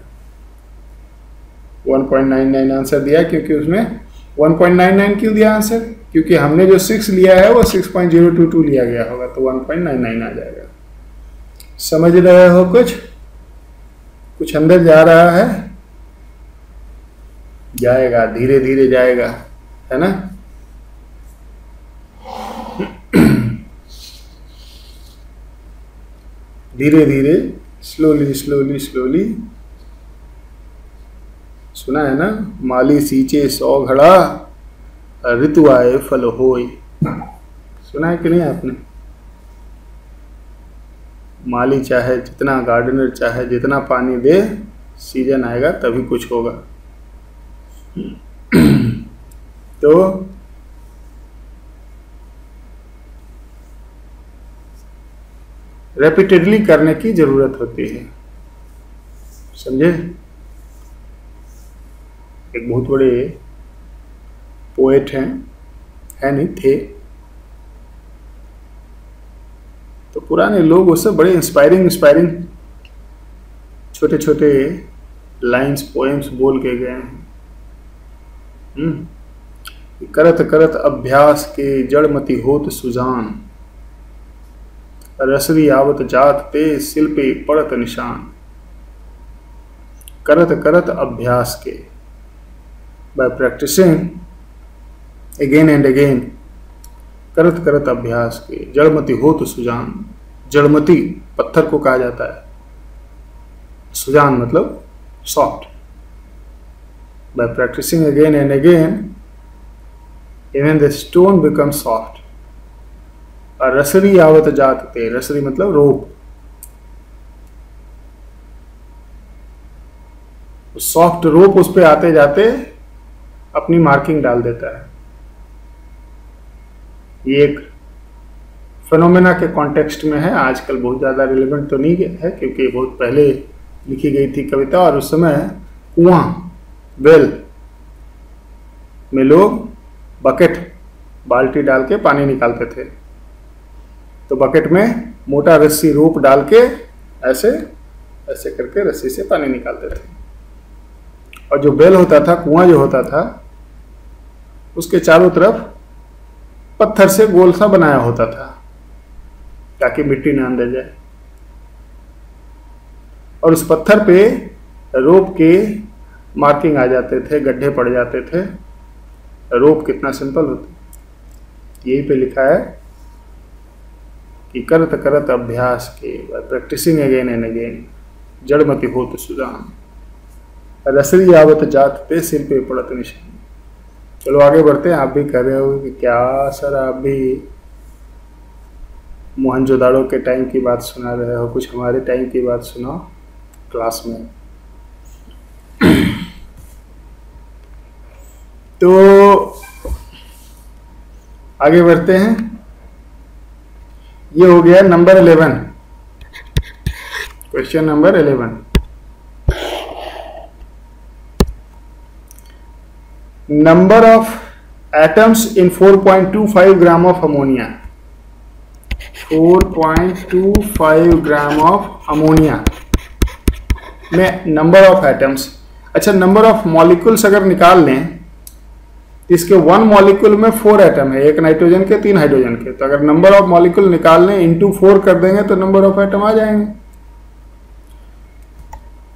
1.99 आंसर दिया, क्योंकि उसमें 1.99 क्यों दिया आंसर? क्योंकि हमने जो 6 लिया है वो 6.022 लिया गया होगा, तो 1.99 आ जाएगा। समझ रहे हो? कुछ अंदर जा रहा है? जाएगा, धीरे धीरे जाएगा, है ना? धीरे धीरे, स्लोली स्लोली स्लोली। सुना है ना, माली सींचे 100 घड़ा, ऋतु आए फल होय। सुना है कि नहीं आपने? माली चाहे जितना, गार्डनर चाहे जितना पानी दे, सीजन आएगा तभी कुछ होगा। तो रेपिटेडली करने की जरूरत होती है, समझे? एक बहुत बड़े पोएट हैं, है नहीं थे, तो पुराने लोग उससे बड़े इंस्पायरिंग छोटे छोटे लाइंस, पोएम्स बोल के गए हैं। करत करत अभ्यास के जड़मति होत सुजान, रसरी आवत जात पे शिल्पे पड़त निशान। करत करत अभ्यास के, by practising again and again, करत करत अभ्यास के जड़मति होत सुजान। जड़मति पत्थर को कहा जाता है, सुजान मतलब soft. By practising again and again, even the stone become soft. और रसरी आवत जात ते, रसरी मतलब रोप, सॉफ्ट रोप उस पे आते जाते अपनी मार्किंग डाल देता है। ये एक फेनोमेना के कॉन्टेक्स्ट में है, आजकल बहुत ज़्यादा रिलेवेंट तो नहीं है क्योंकि बहुत पहले लिखी गई थी कविता, और उस समय कुआं, वेल में लोग बकेट, बाल्टी डाल के पानी निकालते थे। तो बकेट में मोटा रस्सी, रोप डाल के ऐसे ऐसे करके रस्सी से पानी निकालते थे। और जो बेल होता था, कुआं जो होता था, उसके चारों तरफ पत्थर से गोल सा बनाया होता था ताकि मिट्टी ना अंदर जाए, और उस पत्थर पे रोप के मार्किंग आ जाते थे, गड्ढे पड़ जाते थे। रोप कितना सिंपल होता, यही पे लिखा है कि करत करत अभ्यास के, प्रैक्टिसिंग अगेन एंड अगेन, जड़मति होत सुजान, रसरी आवत जात पे सिर पे पड़त निशान। चलो आगे बढ़ते हैं। आप भी कर रहे हो कि क्या सर आप भी मोहनजोदाड़ो के टाइम की बात सुना रहे हो, कुछ हमारे टाइम की बात सुनाओ क्लास में। तो आगे बढ़ते हैं। ये हो गया number 11, question number 11। Number of atoms in 4.25 gram of ammonia. 4.25 gram of ammonia में नंबर ऑफ एटम्स। अच्छा, नंबर ऑफ मॉलिक्यूल्स अगर निकाल लें, इसके 1 मॉलिक्यूल में 4 एटम है, एक नाइट्रोजन के 3 हाइड्रोजन के। तो अगर नंबर ऑफ मॉलिक्यूल निकाल लें इंटू 4 कर देंगे तो नंबर ऑफ एटम आ जाएंगे।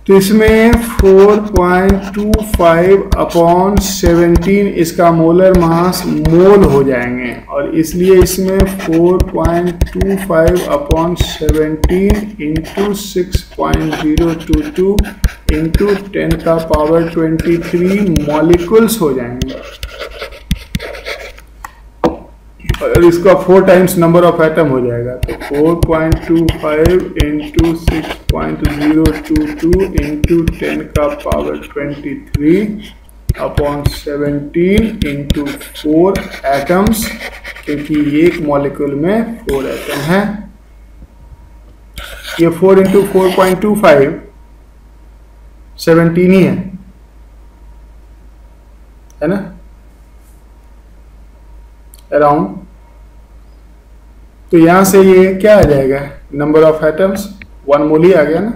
तो इसमें 4.25 अपॉन 17 इसका मोलर मास मोल हो जाएंगे, और इसलिए इसमें 4.25 अपॉन 17 इंटू 6.022 इंटू 10 का पावर 23 मॉलिक्यूल्स हो जाएंगे। और इसका 4 टाइम्स नंबर ऑफ एटम हो जाएगा। तो 4.25 इंटू 6.022 इंटू 10 का पावर 23 अपॉन 17 इंटू 4 एटम्स, क्योंकि एक मॉलिक्यूल में 4 एटम है। ये 4 इंटू 4.25 17 ही है ना, अराउंड। तो यहां से ये क्या आ जाएगा, नंबर ऑफ एटम्स 1 मोल ही आ गया ना।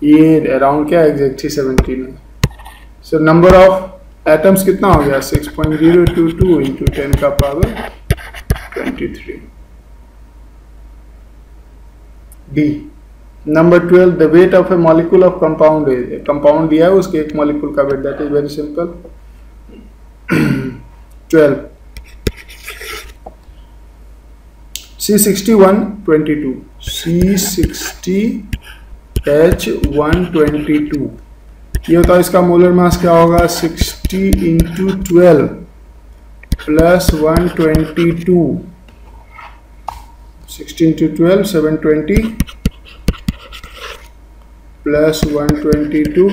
ये अराउंड क्या एग्जैक्टली 17 है। सो नंबर ऑफ एटम्स कितना हो गया, 6.022 इंटू 10 का power 23। The number 12, the weight of a molecule of compound है। कंपाउंड दिया है, उसके एक मॉलिक्यूल का weight, that is very simple. 12 C61H122 C60H122। ये होता है, इसका मोलर मास क्या होगा, 60 इंटू 12 प्लस 122, 60 इंटू 12 720 प्लस 122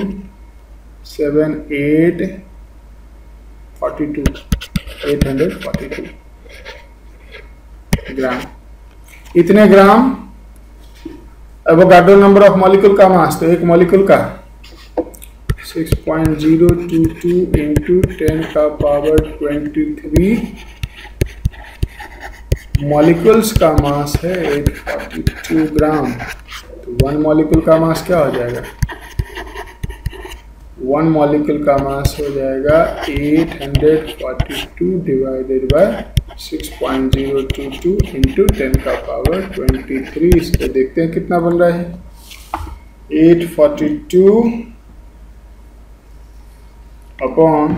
7 8 42 842 ग्राम। इतने ग्राम एवोगाड्रो नंबर ऑफ मॉलिक्यूल का मास। तो एक मॉलिक्यूल का 6.022 इंटू 10 का पावर 23 मॉलिक्यूल्स का मास है 842 ग्राम। तो 1 मॉलिक्यूल का मास क्या हो जाएगा, 1 मॉलिक्यूल का मास हो जाएगा 842 डिवाइडेड बाय 6.022 इंटू 10 का पावर 23। इस पे देखते हैं कितना बन रहा है, 842 अपॉन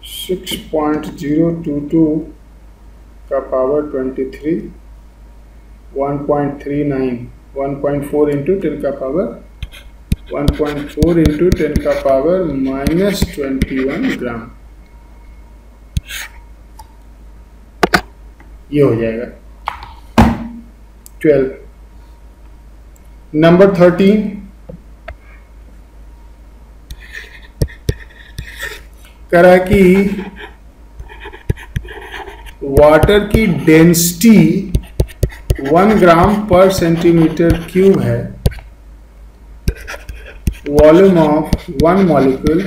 6.022 का पावर 23 1.39 1.4 इंटू 10 का पावर 1.4 इंटू 10 का पावर -21 ग्राम। ये हो जाएगा 12। नंबर 13, कह रहा है कि वाटर की डेंसिटी 1 ग्राम पर सेंटीमीटर क्यूब है। वॉल्यूम ऑफ 1 मॉलिक्यूल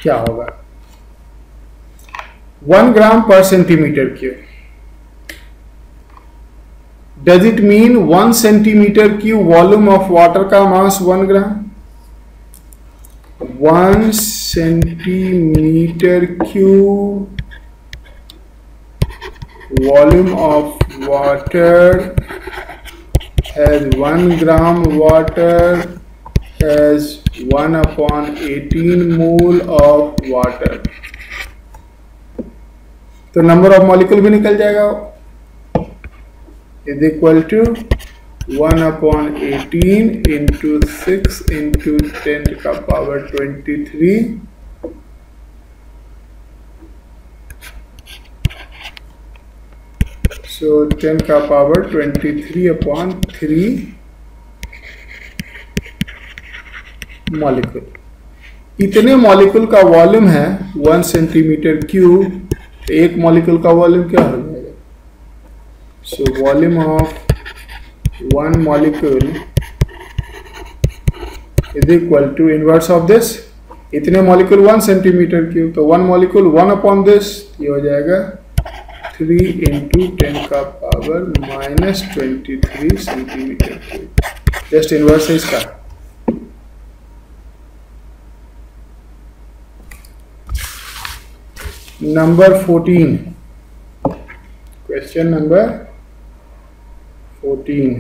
क्या होगा, 1 ग्राम पर centimetre cube. Does it mean 1 centimetre cube volume of water का मास 1 ग्राम? 1 centimetre cube volume of water has 1 gram water has 1/18 mole of water. तो नंबर ऑफ मॉलिक्यूल भी निकल जाएगा, is equal to 1/18 into 6 into 10 का power 23 So 10 का power 23/3 molecule. इतने molecule का volume है 1 सेंटीमीटर क्यूब. एक मॉलिक्यूल का वॉल्यूम क्या हो जाएगा? So volume of 1 molecule is equal to inverse of this. इतने मॉलिक्यूल 1 सेंटीमीटर क्यूब, तो 1 मॉलिक्यूल 1/this, ये हो जाएगा 3 इंटू 10 का power -23 centimetre cube. Just inverse है इसका. Number 14, question number 14.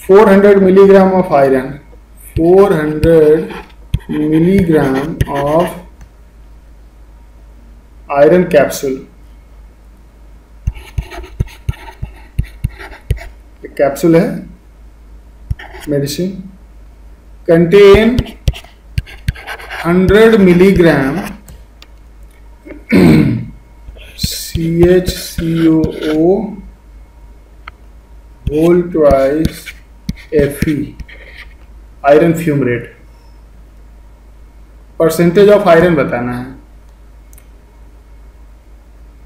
$400 milligram of iron, 400 milligram of iron capsule. एक capsule है medicine, contain 100 milligram CHCOO whole twice Fe iron fumarate. Percentage of iron बताना है.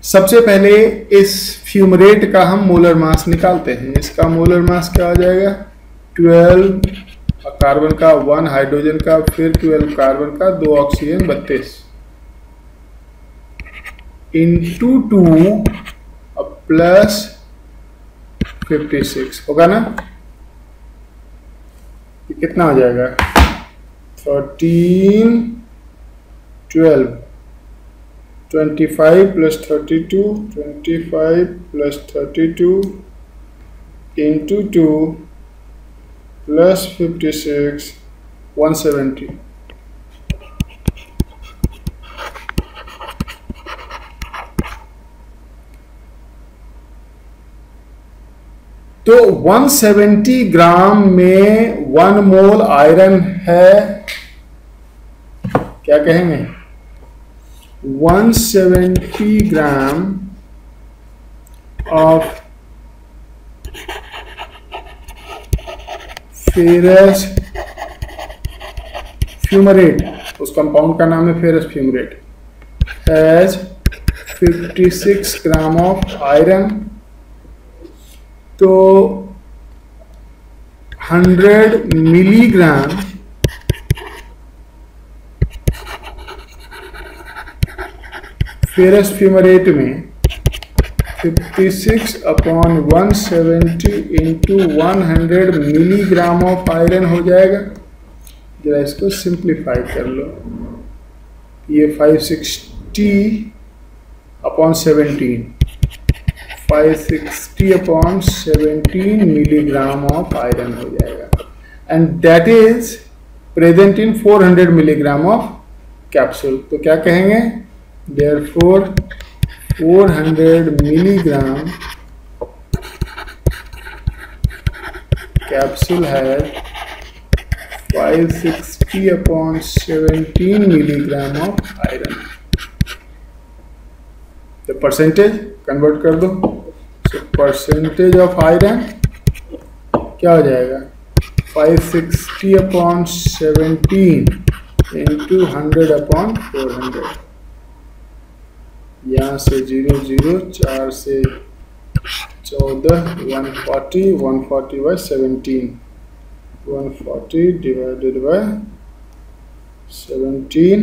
सबसे पहले इस फ्यूमरेट का हम मोलर मास निकालते हैं. इसका मोलर मास क्या हो जाएगा? 12 कार्बन का, 1 हाइड्रोजन का, फिर 12 कार्बन का, 2 ऑक्सीजन, 32 इंटू 2 प्लस 56 होगा ना. ये कितना हो जाएगा? 13 12 25 प्लस 32 25 प्लस 32 इंटू 2 प्लस 56 170. तो 170 ग्राम में 1 मोल आयरन है. क्या कहेंगे? 170 ग्राम ऑफ फेरस फ्यूमरेट, उस कंपाउंड का नाम है ferrous fumarate, has 56 gram of iron. तो 100 मिलीग्राम फेरस फ्यूमरेट में 56/170 इंटू 100 मिलीग्राम ऑफ आयरन हो जाएगा. जरा इसको सिंप्लीफाई कर लो. ये 560/17 560/17 मिलीग्राम ऑफ आयरन हो जाएगा. And that is present in 400 milligram of capsule. तो क्या कहेंगे? Therefore 400 milligram capsule has 560/17 milligram of iron. The percentage convert कर दो. So percentage of iron क्या हो जाएगा? 560/17 into 100/400. यहाँ से 0 0, 4 से 14, 140 140 by 17, 140 divided by 17,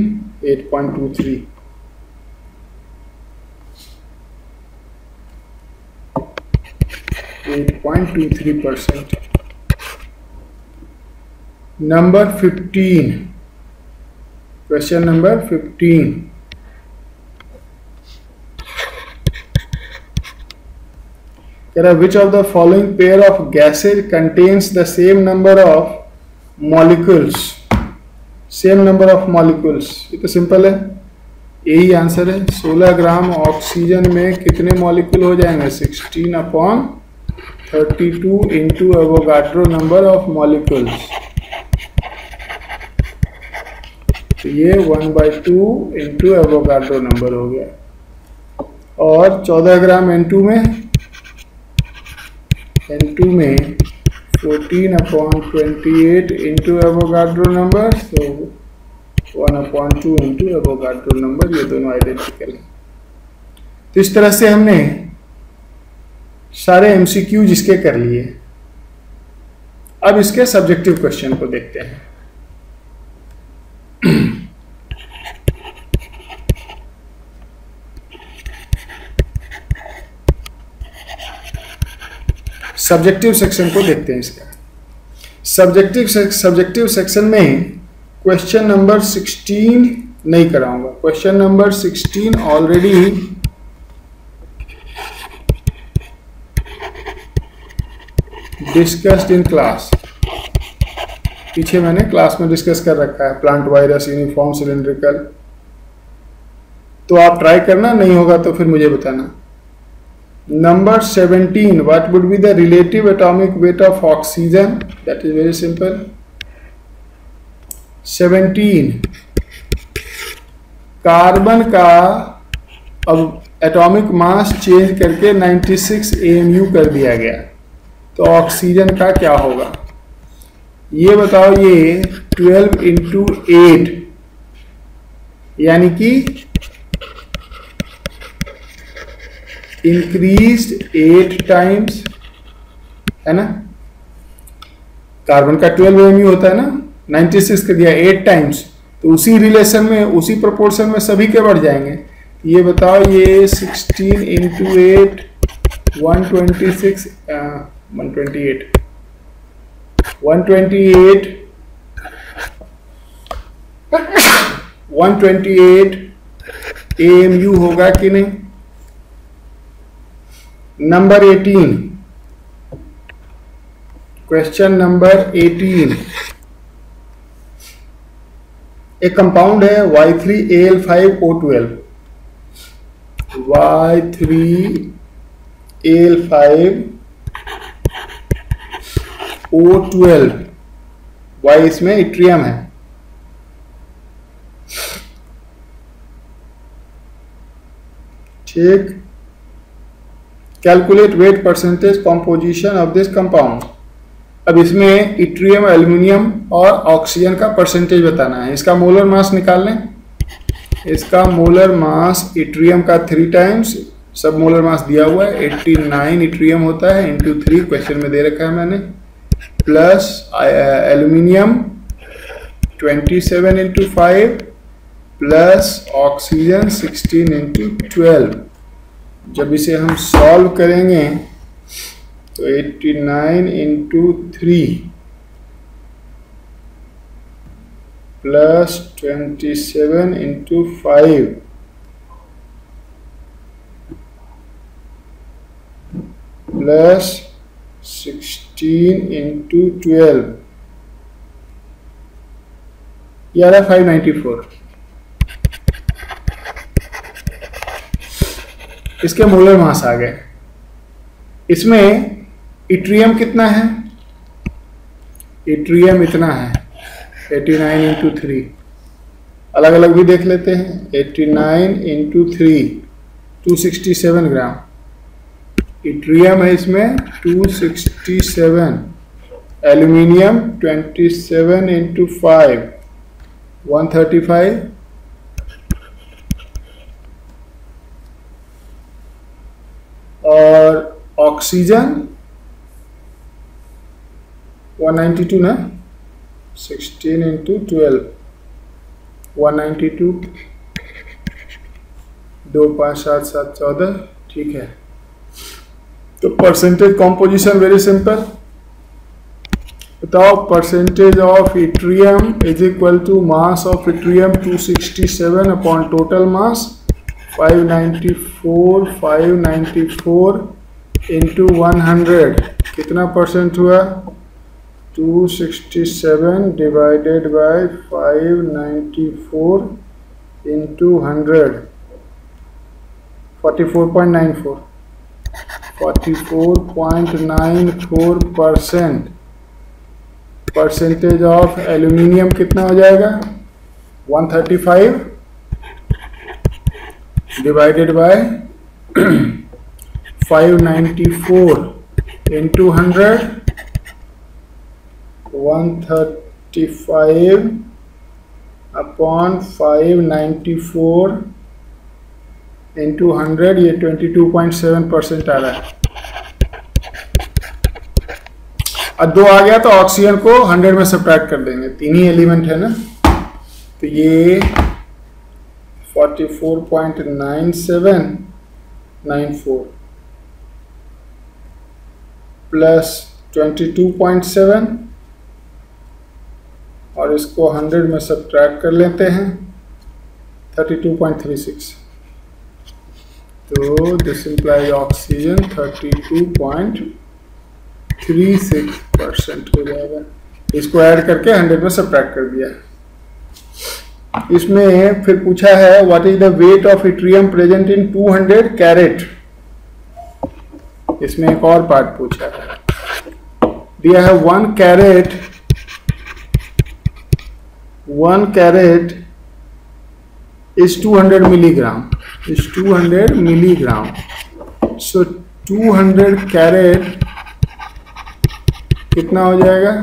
8.23. 0.23%। Number 15, question number 15, कह रहा which of the following pair of gases contains the same number of molecules. Same number of molecules, ये तो सिंपल है, यही आंसर है। 16 ग्राम ऑक्सीजन में कितने मॉलिक्यूल हो जाएंगे? 16/32 into Avogadro number of molecules, तो ये 1/2 इंटू एवोगाड्रो नंबर हो गया। और 14 ग्राम N2 में 14/28 इंटू एवोगाड्रो नंबर, तो 1/2 इंटू एवोगाड्रो नंबर, ये दोनों आइडेंटिकल है। तो इस तरह से हमने सारे MCQ जिसके कर लिए। अब इसके सब्जेक्टिव क्वेश्चन को देखते हैं। सब्जेक्टिव सेक्शन को देखते हैं इसका। सब्जेक्टिव सेक्शन में क्वेश्चन नंबर 16 नहीं कराऊंगा। Question number 16 already discussed in class, पीछे मैंने क्लास में डिस्कस कर रखा है, प्लांट वायरस, यूनिफॉर्म सिलिंड्रिकल। तो आप ट्राई करना, नहीं होगा तो फिर मुझे बताना। Number 17, what would be the relative atomic weight of oxygen? That is very simple. 17, carbon का अब एटॉमिक मास चेंज करके 96 AMU कर दिया गया, तो ऑक्सीजन का क्या होगा ये बताओ। ये 12 इंटू 8 यानी कि इंक्रीज्ड 8 टाइम्स, है ना। कार्बन का 12 AMU होता है ना, 96 कर दिया 8 टाइम्स, तो उसी रिलेशन में, उसी प्रोपोर्शन में सभी के बढ़ जाएंगे। ये बताओ, ये 16 इंटू 8 128 AMU होगा कि नहीं। नंबर 18, क्वेश्चन नंबर 18, एक कंपाउंड है Y3Al5O12, Y3Al5O12, Y इसमें इट्रियम है। ठीक, calculate wait percentage composition of this compound. अब इसमें इट्रियम, एल्यूमिनियम और ऑक्सीजन का परसेंटेज बताना है। इसका मोलर मास निकाल लें। इसका मोलर मास इट्रियम का 3 टाइम्स, सब मोलर मास दिया हुआ है, 89 इट्रियम होता है, इंटू 3 क्वेश्चन में दे रखा है मैंने, plus aluminium 27 into 5 plus oxygen 16 into 12। जब इसे हम सॉल्व करेंगे तो 89 into 3 plus 27 into 5 plus 16 into 12, ये आ रहा 594। इसके मोलर मास आ गए। इसमें इट्रियम कितना है? इट्रियम इतना है 89 इंटू 3, अलग अलग भी देख लेते हैं। 89 इंटू 3 267 ग्राम इट्रियम है इसमें, 267। एल्यूमिनियम 27 इंटू 5 135, और ऑक्सीजन 192 ना, 16 इंटू 12 192, 2 5 7 7 14, ठीक है। तो परसेंटेज कॉम्पोजिशन वेरी सिंपल, बताओ percentage of yttrium is equal to mass of yttrium 267 upon total mass 594 into 100 कितना परसेंट हुआ 267 divided by 594 into 100 44.94% percentage of aluminium कितना हो जाएगा 135 divided by 594 into 100 135 upon 594 into 100 ये 22.7% आ रहा है। अब 2 आ गया तो ऑक्सीजन को 100 में सब्ट्रैक्ट कर देंगे, 3 ही एलिमेंट है ना, तो ये 44.9794 प्लस 22.7 और इसको 100 में सब्ट्रैक्ट कर लेते हैं 32.36, तो दिस इंप्लाइज ऑक्सीजन 32.36% हो जाएगा। इसको ऐड करके 100 में सब्ट्रैक्ट कर दिया। इसमें फिर पूछा है what is the weight of yttrium present in 200 carat. इसमें एक और पार्ट पूछा है, दिया है 1 carat is 200 milligram, so 200 carat कितना हो जाएगा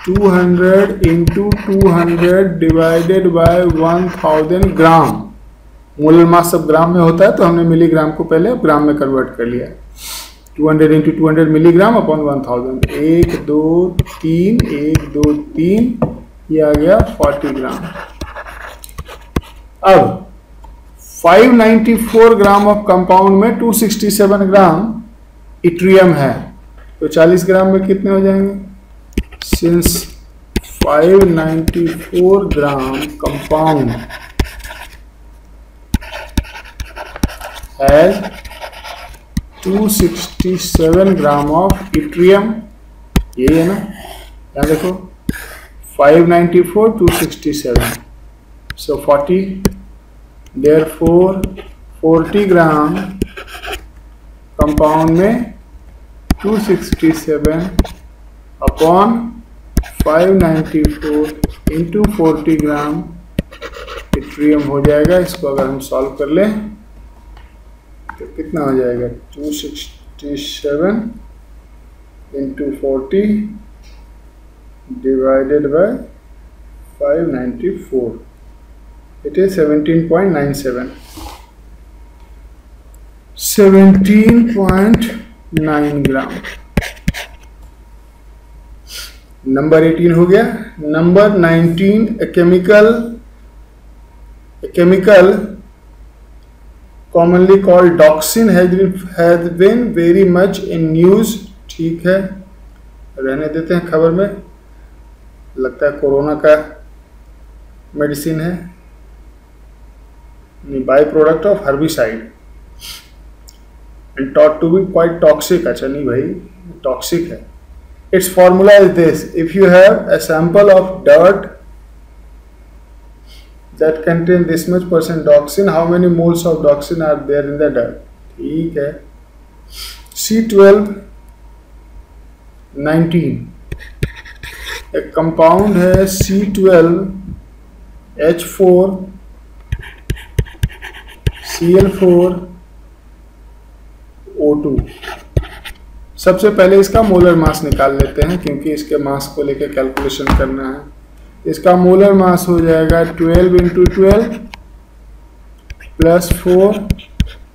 200 into 200 divided by 1000 gram. Molar mass सब ग्राम में होता है तो हमने मिलीग्राम को पहले ग्राम में कन्वर्ट कर लिया। 200 इंटू 200 मिलीग्राम अपॉन 1000, 1 2 3 1 2 3, ये आ गया 40 ग्राम। अब 594 ग्राम ऑफ कंपाउंड में 267 ग्राम इट्रियम है, तो 40 ग्राम में कितने हो जाएंगे, since 594 gram compound has 267 gram of yttrium, ये है ना, यहाँ देखो 594 267, so 40, therefore 40 ग्राम कंपाउंड में 267 अपॉन 594 इंटू 40 ग्राम इट्रियम हो जाएगा। इसको अगर हम सॉल्व कर लें तो कितना हो जाएगा 267 into 40 divided by 594, it is 17.97, 17.9 gram. Number 18 हो गया। Number 19 chemical commonly called dioxin has been very much in news। ठीक है, रहने देते हैं, खबर में लगता है कोरोना का मेडिसिन है, by product of herbicide and thought to be quite toxic. अच्छा नहीं भाई, टॉक्सिक है। Its formula is this, if you have a sample of dirt that contain this much % dioxin, how many moles of dioxin are there in the dirt. ठीक है, C12 19 एक compound है C12H4 Cl4O2। सबसे पहले इसका molar mass निकाल लेते हैं क्योंकि इसके मास को लेकर कैलकुलेशन करना है। इसका मोलर मास हो जाएगा 12 into 12 plus 4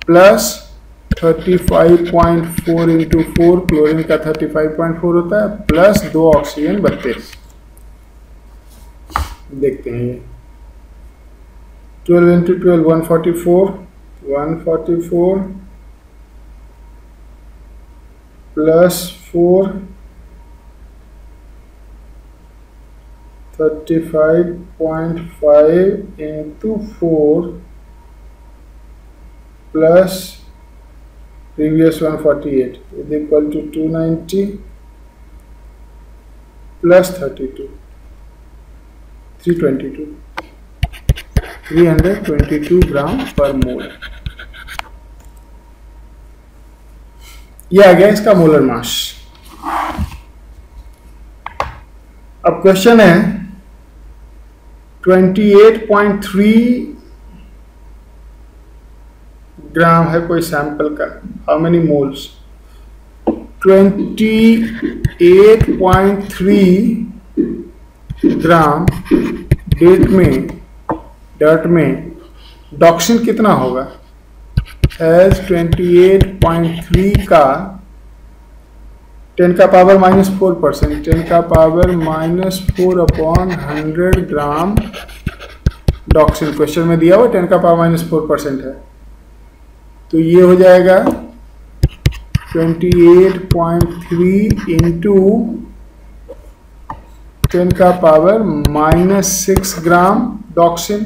plus 35.4 into 4, chlorine का 35.4 होता है, प्लस 2 ऑक्सीजन 32। देखते हैं ये 12 into 12 144 +4 35.5 into 4 plus previous 148 is equal to 290 plus 32 322 ग्राम पर मोल। यह आ गया इसका मोलर मास। अब क्वेश्चन है 28.3 ग्राम है कोई सैंपल का, how many moles? 28.3 gram dirt में डॉक्सिन कितना होगा? एज 28.3 का 10 का पावर -4%, 10 का पावर -4 अपॉन 100 ग्राम डॉक्सिन। क्वेश्चन में दिया हुआ 10 का पावर -4% है, तो ये हो जाएगा 28.3 इंटू 10 का पावर -6 ग्राम डॉक्सिन।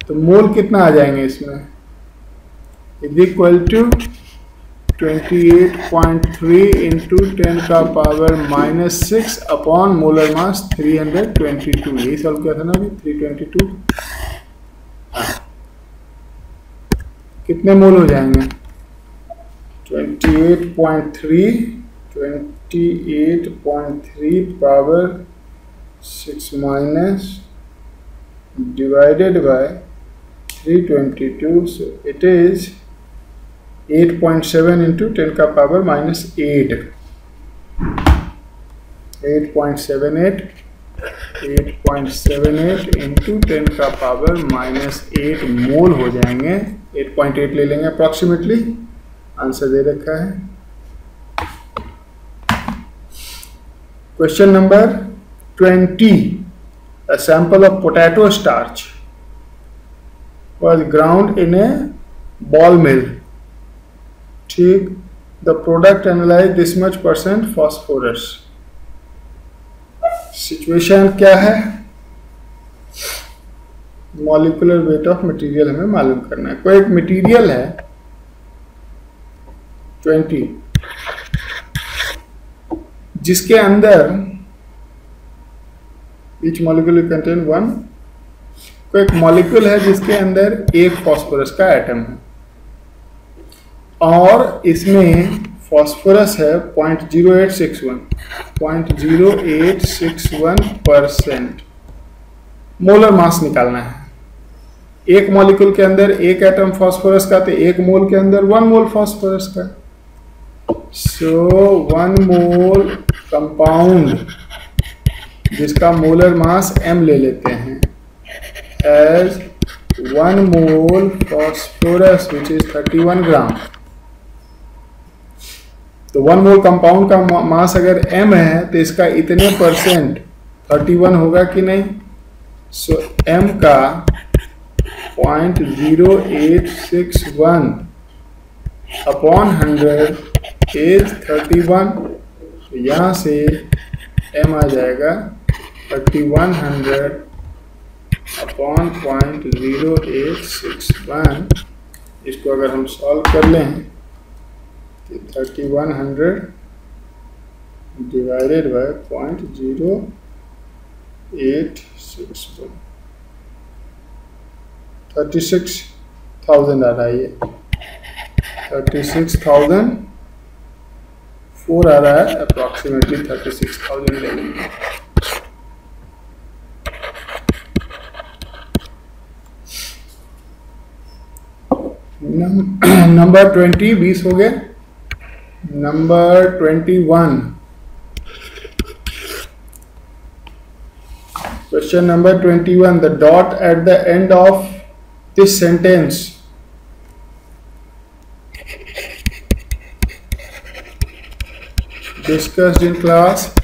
तो मोल कितना आ जाएंगे इसमें? इज इक्वल टू 28.3 इंटू 10 का पावर -6 अपॉन मोलर मास 322। यही सॉल्व किया था ना अभी, 322। कितने मोल हो जाएंगे? 28.3 power 6 minus divided by 322, so it is 8.7 into 10 का पावर -8, 8.78 into 10 का पावर -8 मोल हो जाएंगे। 8.8 ले लेंगे अप्रॉक्सीमेटली, आंसर दे रखा है। Question number 20, a sample of potato starch was ground in a ball mill. ठीक, the product analyzed this much % phosphorus. Situation क्या है? मॉलिक्यूलर वेट ऑफ मटेरियल हमें मालूम करना है। कोई एक मटेरियल है 20 जिसके अंदर each molecule contain 1, कोई एक मॉलिक्यूल है जिसके अंदर एक फॉस्फोरस का एटम है और इसमें फॉस्फोरस है 0.0861%। मोलर मास निकालना है। एक मॉलिक्यूल के अंदर एक एटम फॉस्फोरस का, तो एक मोल के अंदर 1 मोल फॉस्फोरस का। सो 1 मोल कंपाउंड जिसका मोलर मास m ले लेते हैं as 1 mole phosphorus which is 31 gram. तो 1 मोल कंपाउंड का मास अगर m है तो इसका इतने % 31 होगा कि नहीं? सो m का 0.0861 अपॉन 100 इज 31। तो यहाँ से m आ जाएगा 3100 अपॉन 0.0861। इसको अगर हम सॉल्व कर लें तो 3100 डिवाइडेड बाय 0.0861, 36,000 आ रहा है। ये 36,004 आ रहा है, अप्रॉक्सीमेटली 36,000 ले लेंगे। नंबर 20 20 हो गए। Number 21, question number 21, the dot eight the end of this sentence discussed in class.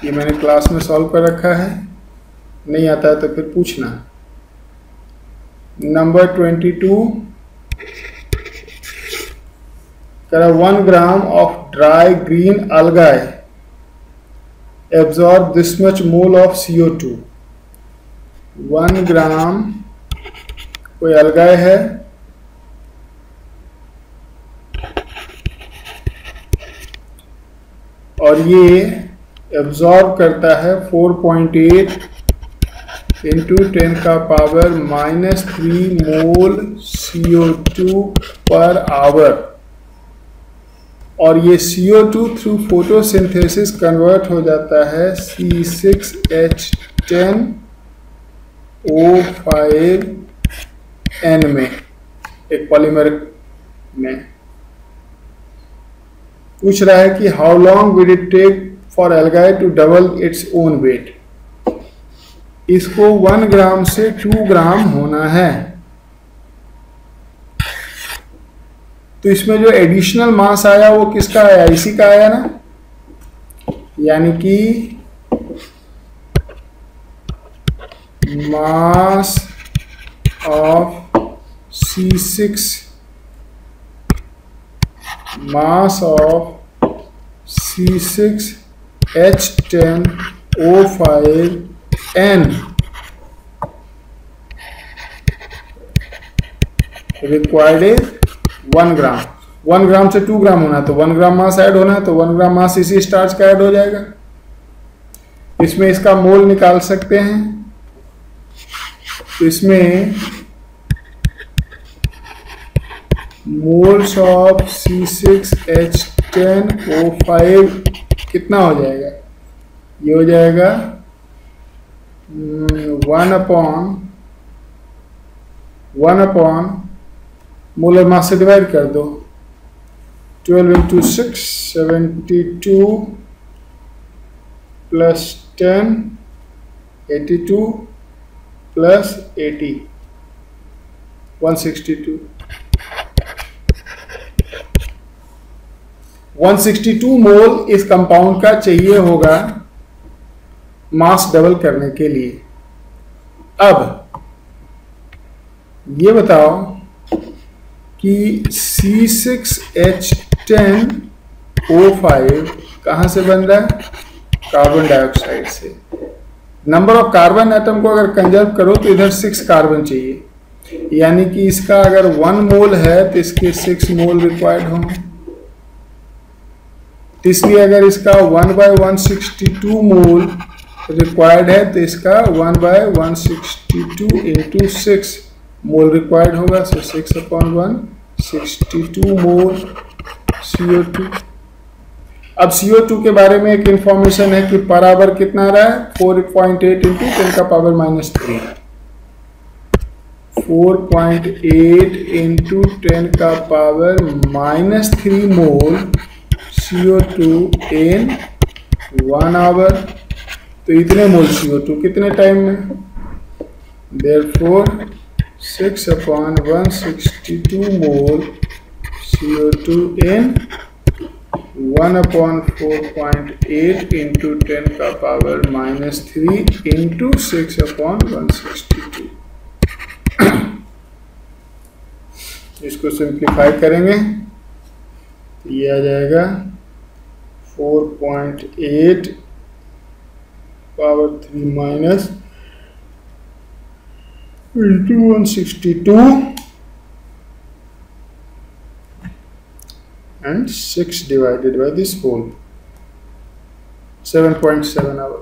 ये मैंने क्लास में सॉल्व कर रखा है, नहीं आता है तो फिर पूछना। नंबर 22, करा 1 gram of dry green algae absorb this much mole of CO2। 1 ग्राम कोई algae है और ये एब्जॉर्ब करता है 4.8 इंटू 10 का पावर -3 मोल CO2 पर आवर, और ये CO2 थ्रू फोटोसिंथेसिस कन्वर्ट हो जाता है C6H10O5N में, एक पॉलीमर में। पूछ रहा है कि how long will it take for algae to double its own weight. इसको 1 ग्राम से 2 ग्राम होना है, तो इसमें जो एडिशनल मास आया वो किसका आया, इसी का आया ना, यानी कि mass of C6H10O5N required is 1 ग्राम। 1 ग्राम से 2 ग्राम होना है तो 1 ग्राम मास ऐड होना है, तो 1 ग्राम मास इसी स्टार्च का ऐड हो जाएगा। इसमें इसका मोल निकाल सकते हैं, तो इसमें मोल्स ऑफ C6H10O5 कितना हो जाएगा, ये हो जाएगा 1 अपॉन मोलर मास से डिवाइड कर दो, 12 इंटू 6 72 प्लस 10 82 प्लस 80 162। 162 मोल इस कंपाउंड का चाहिए होगा मास डबल करने के लिए। अब ये बताओ कि C6H10O5 कहां से बन रहा है, कार्बन डाइऑक्साइड से। नंबर ऑफ कार्बन एटम को अगर कंजर्व करो तो इधर 6 कार्बन चाहिए, यानी कि इसका अगर 1 मोल है तो इसके 6 मोल रिक्वायर्ड होंगे। इसलिए अगर इसका 1/162 मोल रिक्वायर्ड है तो इसका 1/162 इंटू 6 मोल रिक्वायर्ड होगा, सो 6/162 मोल CO2। अब CO2 के बारे में एक इंफॉर्मेशन है कि पर आवर कितना आ रहा है, 4.8 इंटू 10 का पावर -3, 4.8 इंटू 10 का power -3 mole CO2 in 1 our. तो इतने मोल CO2 कितने टाइम में, देयरफॉर 6/162 मोल CO2 इन 1/4.8 इंटू 10 का पावर -3 इंटू 6/162। इसको सिंप्लीफाई करेंगे तो ये आ जाएगा 4.8 power 3 minus into 162 and 6 divided by this whole, 7.7 hour.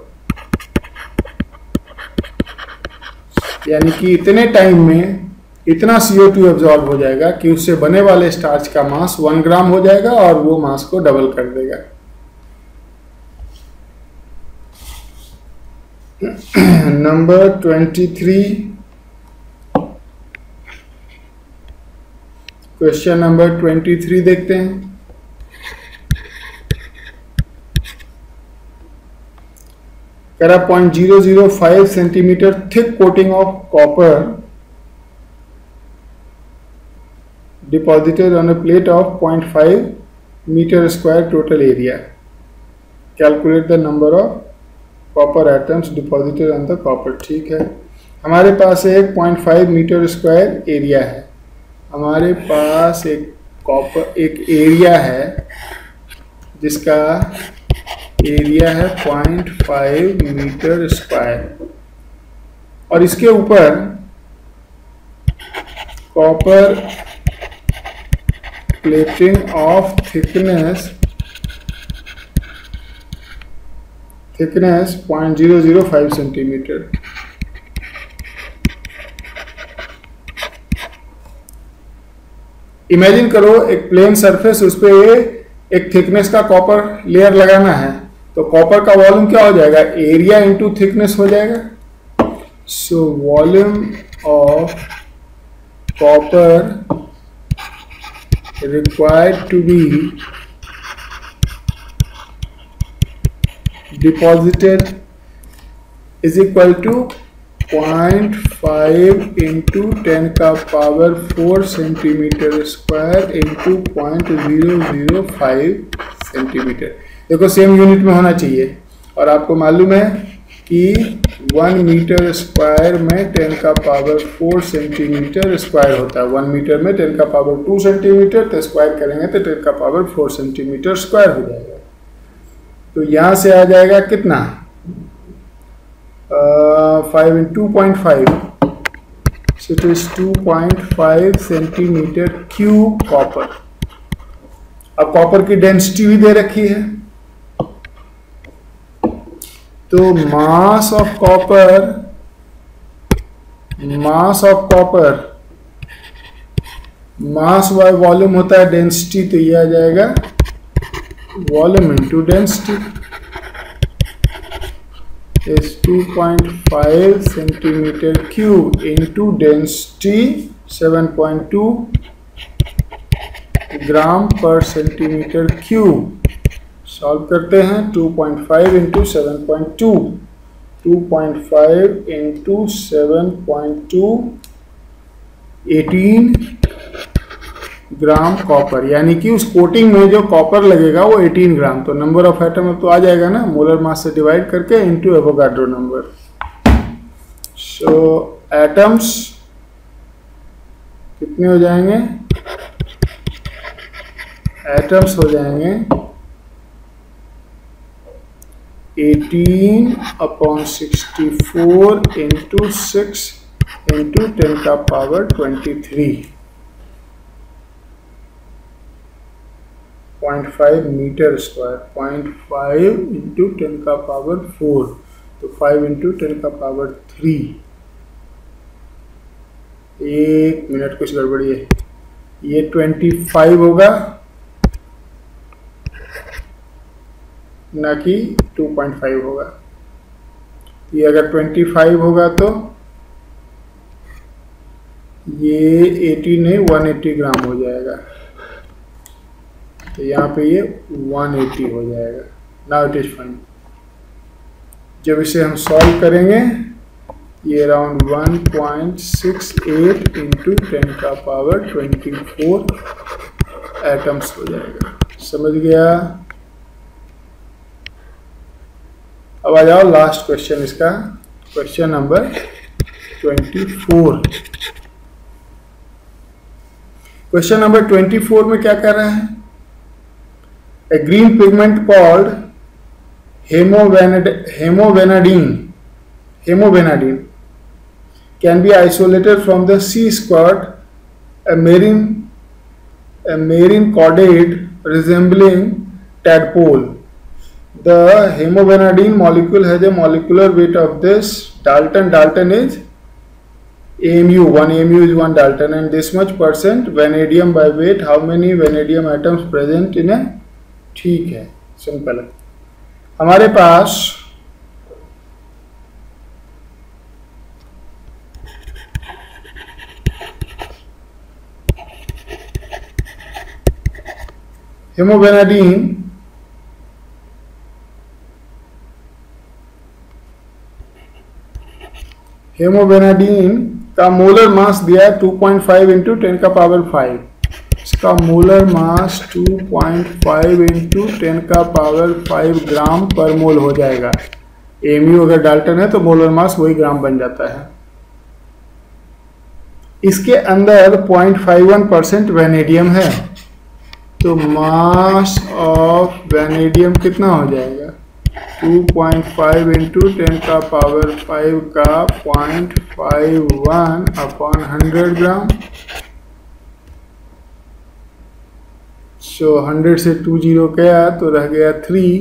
यानी कि इतने टाइम में इतना CO2 एब्जॉर्ब हो जाएगा कि उससे बने वाले स्टार्च का मास 1 ग्राम हो जाएगा और वो मास को डबल कर देगा। नंबर 23, क्वेश्चन नंबर 23 देखते हैं। करा 0.005 centimetre thick coating of copper deposited on a plate of 0.5 meter square total area. Calculate the number of copper atoms deposited on the copper। ठीक है, हमारे पास एक 0.5 मीटर स्क्वायर एरिया है, हमारे पास एक कॉपर एक एरिया है जिसका एरिया है 0.5 मीटर स्क्वायर और इसके ऊपर copper plating of thickness 0.005 centimetre. Imagine करो एक प्लेन सरफेस, उस पर एक थिकनेस का कॉपर लेयर लगाना है, तो कॉपर का वॉल्यूम क्या हो जाएगा, एरिया इंटू थिकनेस हो जाएगा। So volume of copper required to be deposited is equal to 0.5 into 10 का power 4 centimetre square into 0.005 centimetre. देखो सेम यूनिट में होना चाहिए और आपको मालूम है कि 1 मीटर स्क्वायर में 10 का पावर 4 सेंटीमीटर स्क्वायर होता है। 1 मीटर में 10 का पावर 2 सेंटीमीटर, तो स्क्वायर करेंगे तो 10 का पावर 4 सेंटीमीटर स्क्वायर हो जाएगा। तो यहां से आ जाएगा कितना, 5 into 2.5, so it is 2.5 centimetre cube copper. अब कॉपर की डेंसिटी भी दे रखी है, तो mass of copper mass by volume होता है डेंसिटी, तो ये आ जाएगा volume into density is 2.5 centimetre cube into density 7.2 ग्राम पर सेंटीमीटर क्यूब। सॉल्व करते हैं, 2.5 इंटू 7.2, 2.5 इंटू 7.2 18 ग्राम कॉपर, यानी कि उस कोटिंग में जो कॉपर लगेगा वो 18 ग्राम। तो नंबर ऑफ एटम तो आ जाएगा ना, मोलर मास से डिवाइड करके इनटू एवोगाड्रो नंबर। सो एटम्स कितने हो जाएंगे, एटम्स हो जाएंगे 18/64 इंटू 6 इंटू 10 का पावर 23, 0.5 मीटर स्क्वायर, 0.5 इंटू 10 का पावर 4, तो 5 इंटू 10 का पावर 3। 1 मिनट, कुछ गड़बड़ी है, ये 25 होगा ना कि 2.5 होगा। ये अगर 25 होगा तो ये 80 नहीं 180 ग्राम हो जाएगा, तो यहाँ पे ये 180 हो जाएगा। Now it is fine. जब इसे हम सॉल्व करेंगे ये अराउंड 1.68 इंटू 10 का पावर 24 एटम्स हो जाएगा। समझ गया? अब आ जाओ लास्ट क्वेश्चन इसका, क्वेश्चन नंबर 24। क्वेश्चन नंबर 24 में क्या कर रहा है, a green pigment called hemovenadine can be isolated from the sea squirt, a marine chordate resembling tadpole. The hemovenadine molecule has a molecular weight of this Dalton. Dalton is AMU. 1 AMU is 1 Dalton, and this much percent vanadium by weight. How many vanadium atoms present in a? ठीक है, simple है। हमारे पास हेमोवेनाडीन का molar mass दिया है 2.5 into 10 का power 5। इसका molar mass 2.5 into 10 का पावर 5 ग्राम पर मोल हो जाएगा। एमयू अगर डाल्टन है तो मोलर मास वही ग्राम बन जाता है। इसके अंदर 0.51% वेनेडियम है। तो मास ऑफ वैनेडियम कितना हो जाएगा? 2.5 इंटू 10 का पावर 5 का 0.51 अपॉन 100 ग्राम। सो 100 से 2 जीरो गया तो रह गया 3।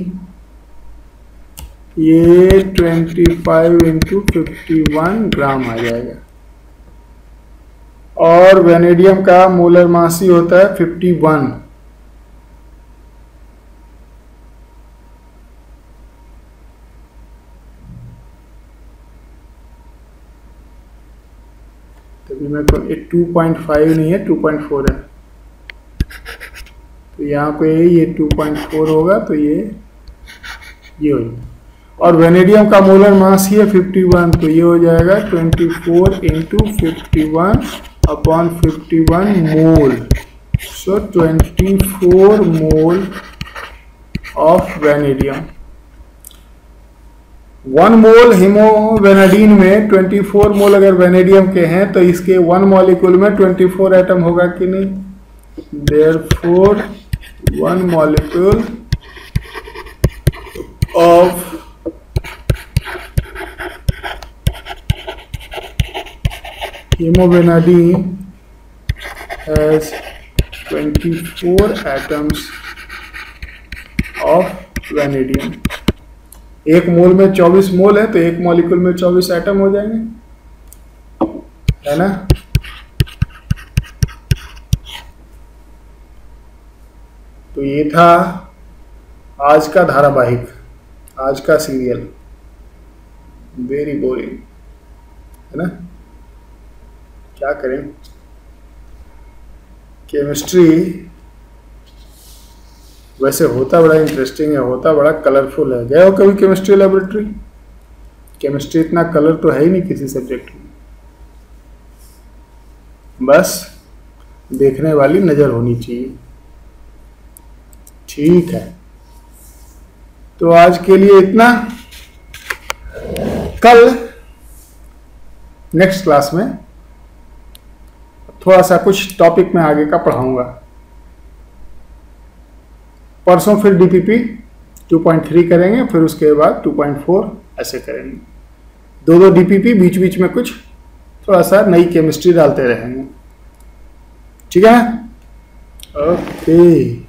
ये 25 इंटू 51 ग्राम आ जाएगा। और वैनेडियम का मोलर मास ही होता है 51। तभी मेरे को 2.5 नहीं है, 2.4 है। तो यहाँ पे ये 2.4 होगा, तो ये हो जाएगा। और वैनेडियम का मोलर मास ही है 51, तो ये हो जाएगा 24 into 51 upon 51 mole. So 24 mole of vanadium. 1 मोल हीमोवेनाडीन में 24 मोल अगर वैनेडियम के हैं तो इसके 1 मॉलिक्यूल में 24 एटम होगा कि नहीं? Therefore 1 molecule of hemovenadine has 24 atoms of vanadium। एक मोल में 24 मोल है, तो एक मॉलिक्यूल में 24 एटम हो जाएंगे, है ना? तो ये था आज का धारावाहिक, आज का सीरियल। वेरी बोरिंग, है ना? क्या करें, केमिस्ट्री वैसे होता बड़ा इंटरेस्टिंग है, होता बड़ा कलरफुल है। गए हो कभी केमिस्ट्री लेबोरेटरी? केमिस्ट्री इतना कलर तो है ही नहीं किसी सब्जेक्ट में, बस देखने वाली नजर होनी चाहिए। ठीक है, तो आज के लिए इतना। कल नेक्स्ट क्लास में थोड़ा सा कुछ टॉपिक में आगे का पढ़ाऊंगा। परसों फिर डीपीपी 2.3 करेंगे, फिर उसके बाद 2.4 ऐसे करेंगे। दो डीपीपी, बीच बीच में कुछ थोड़ा सा नई केमिस्ट्री डालते रहेंगे। ठीक है, ओके।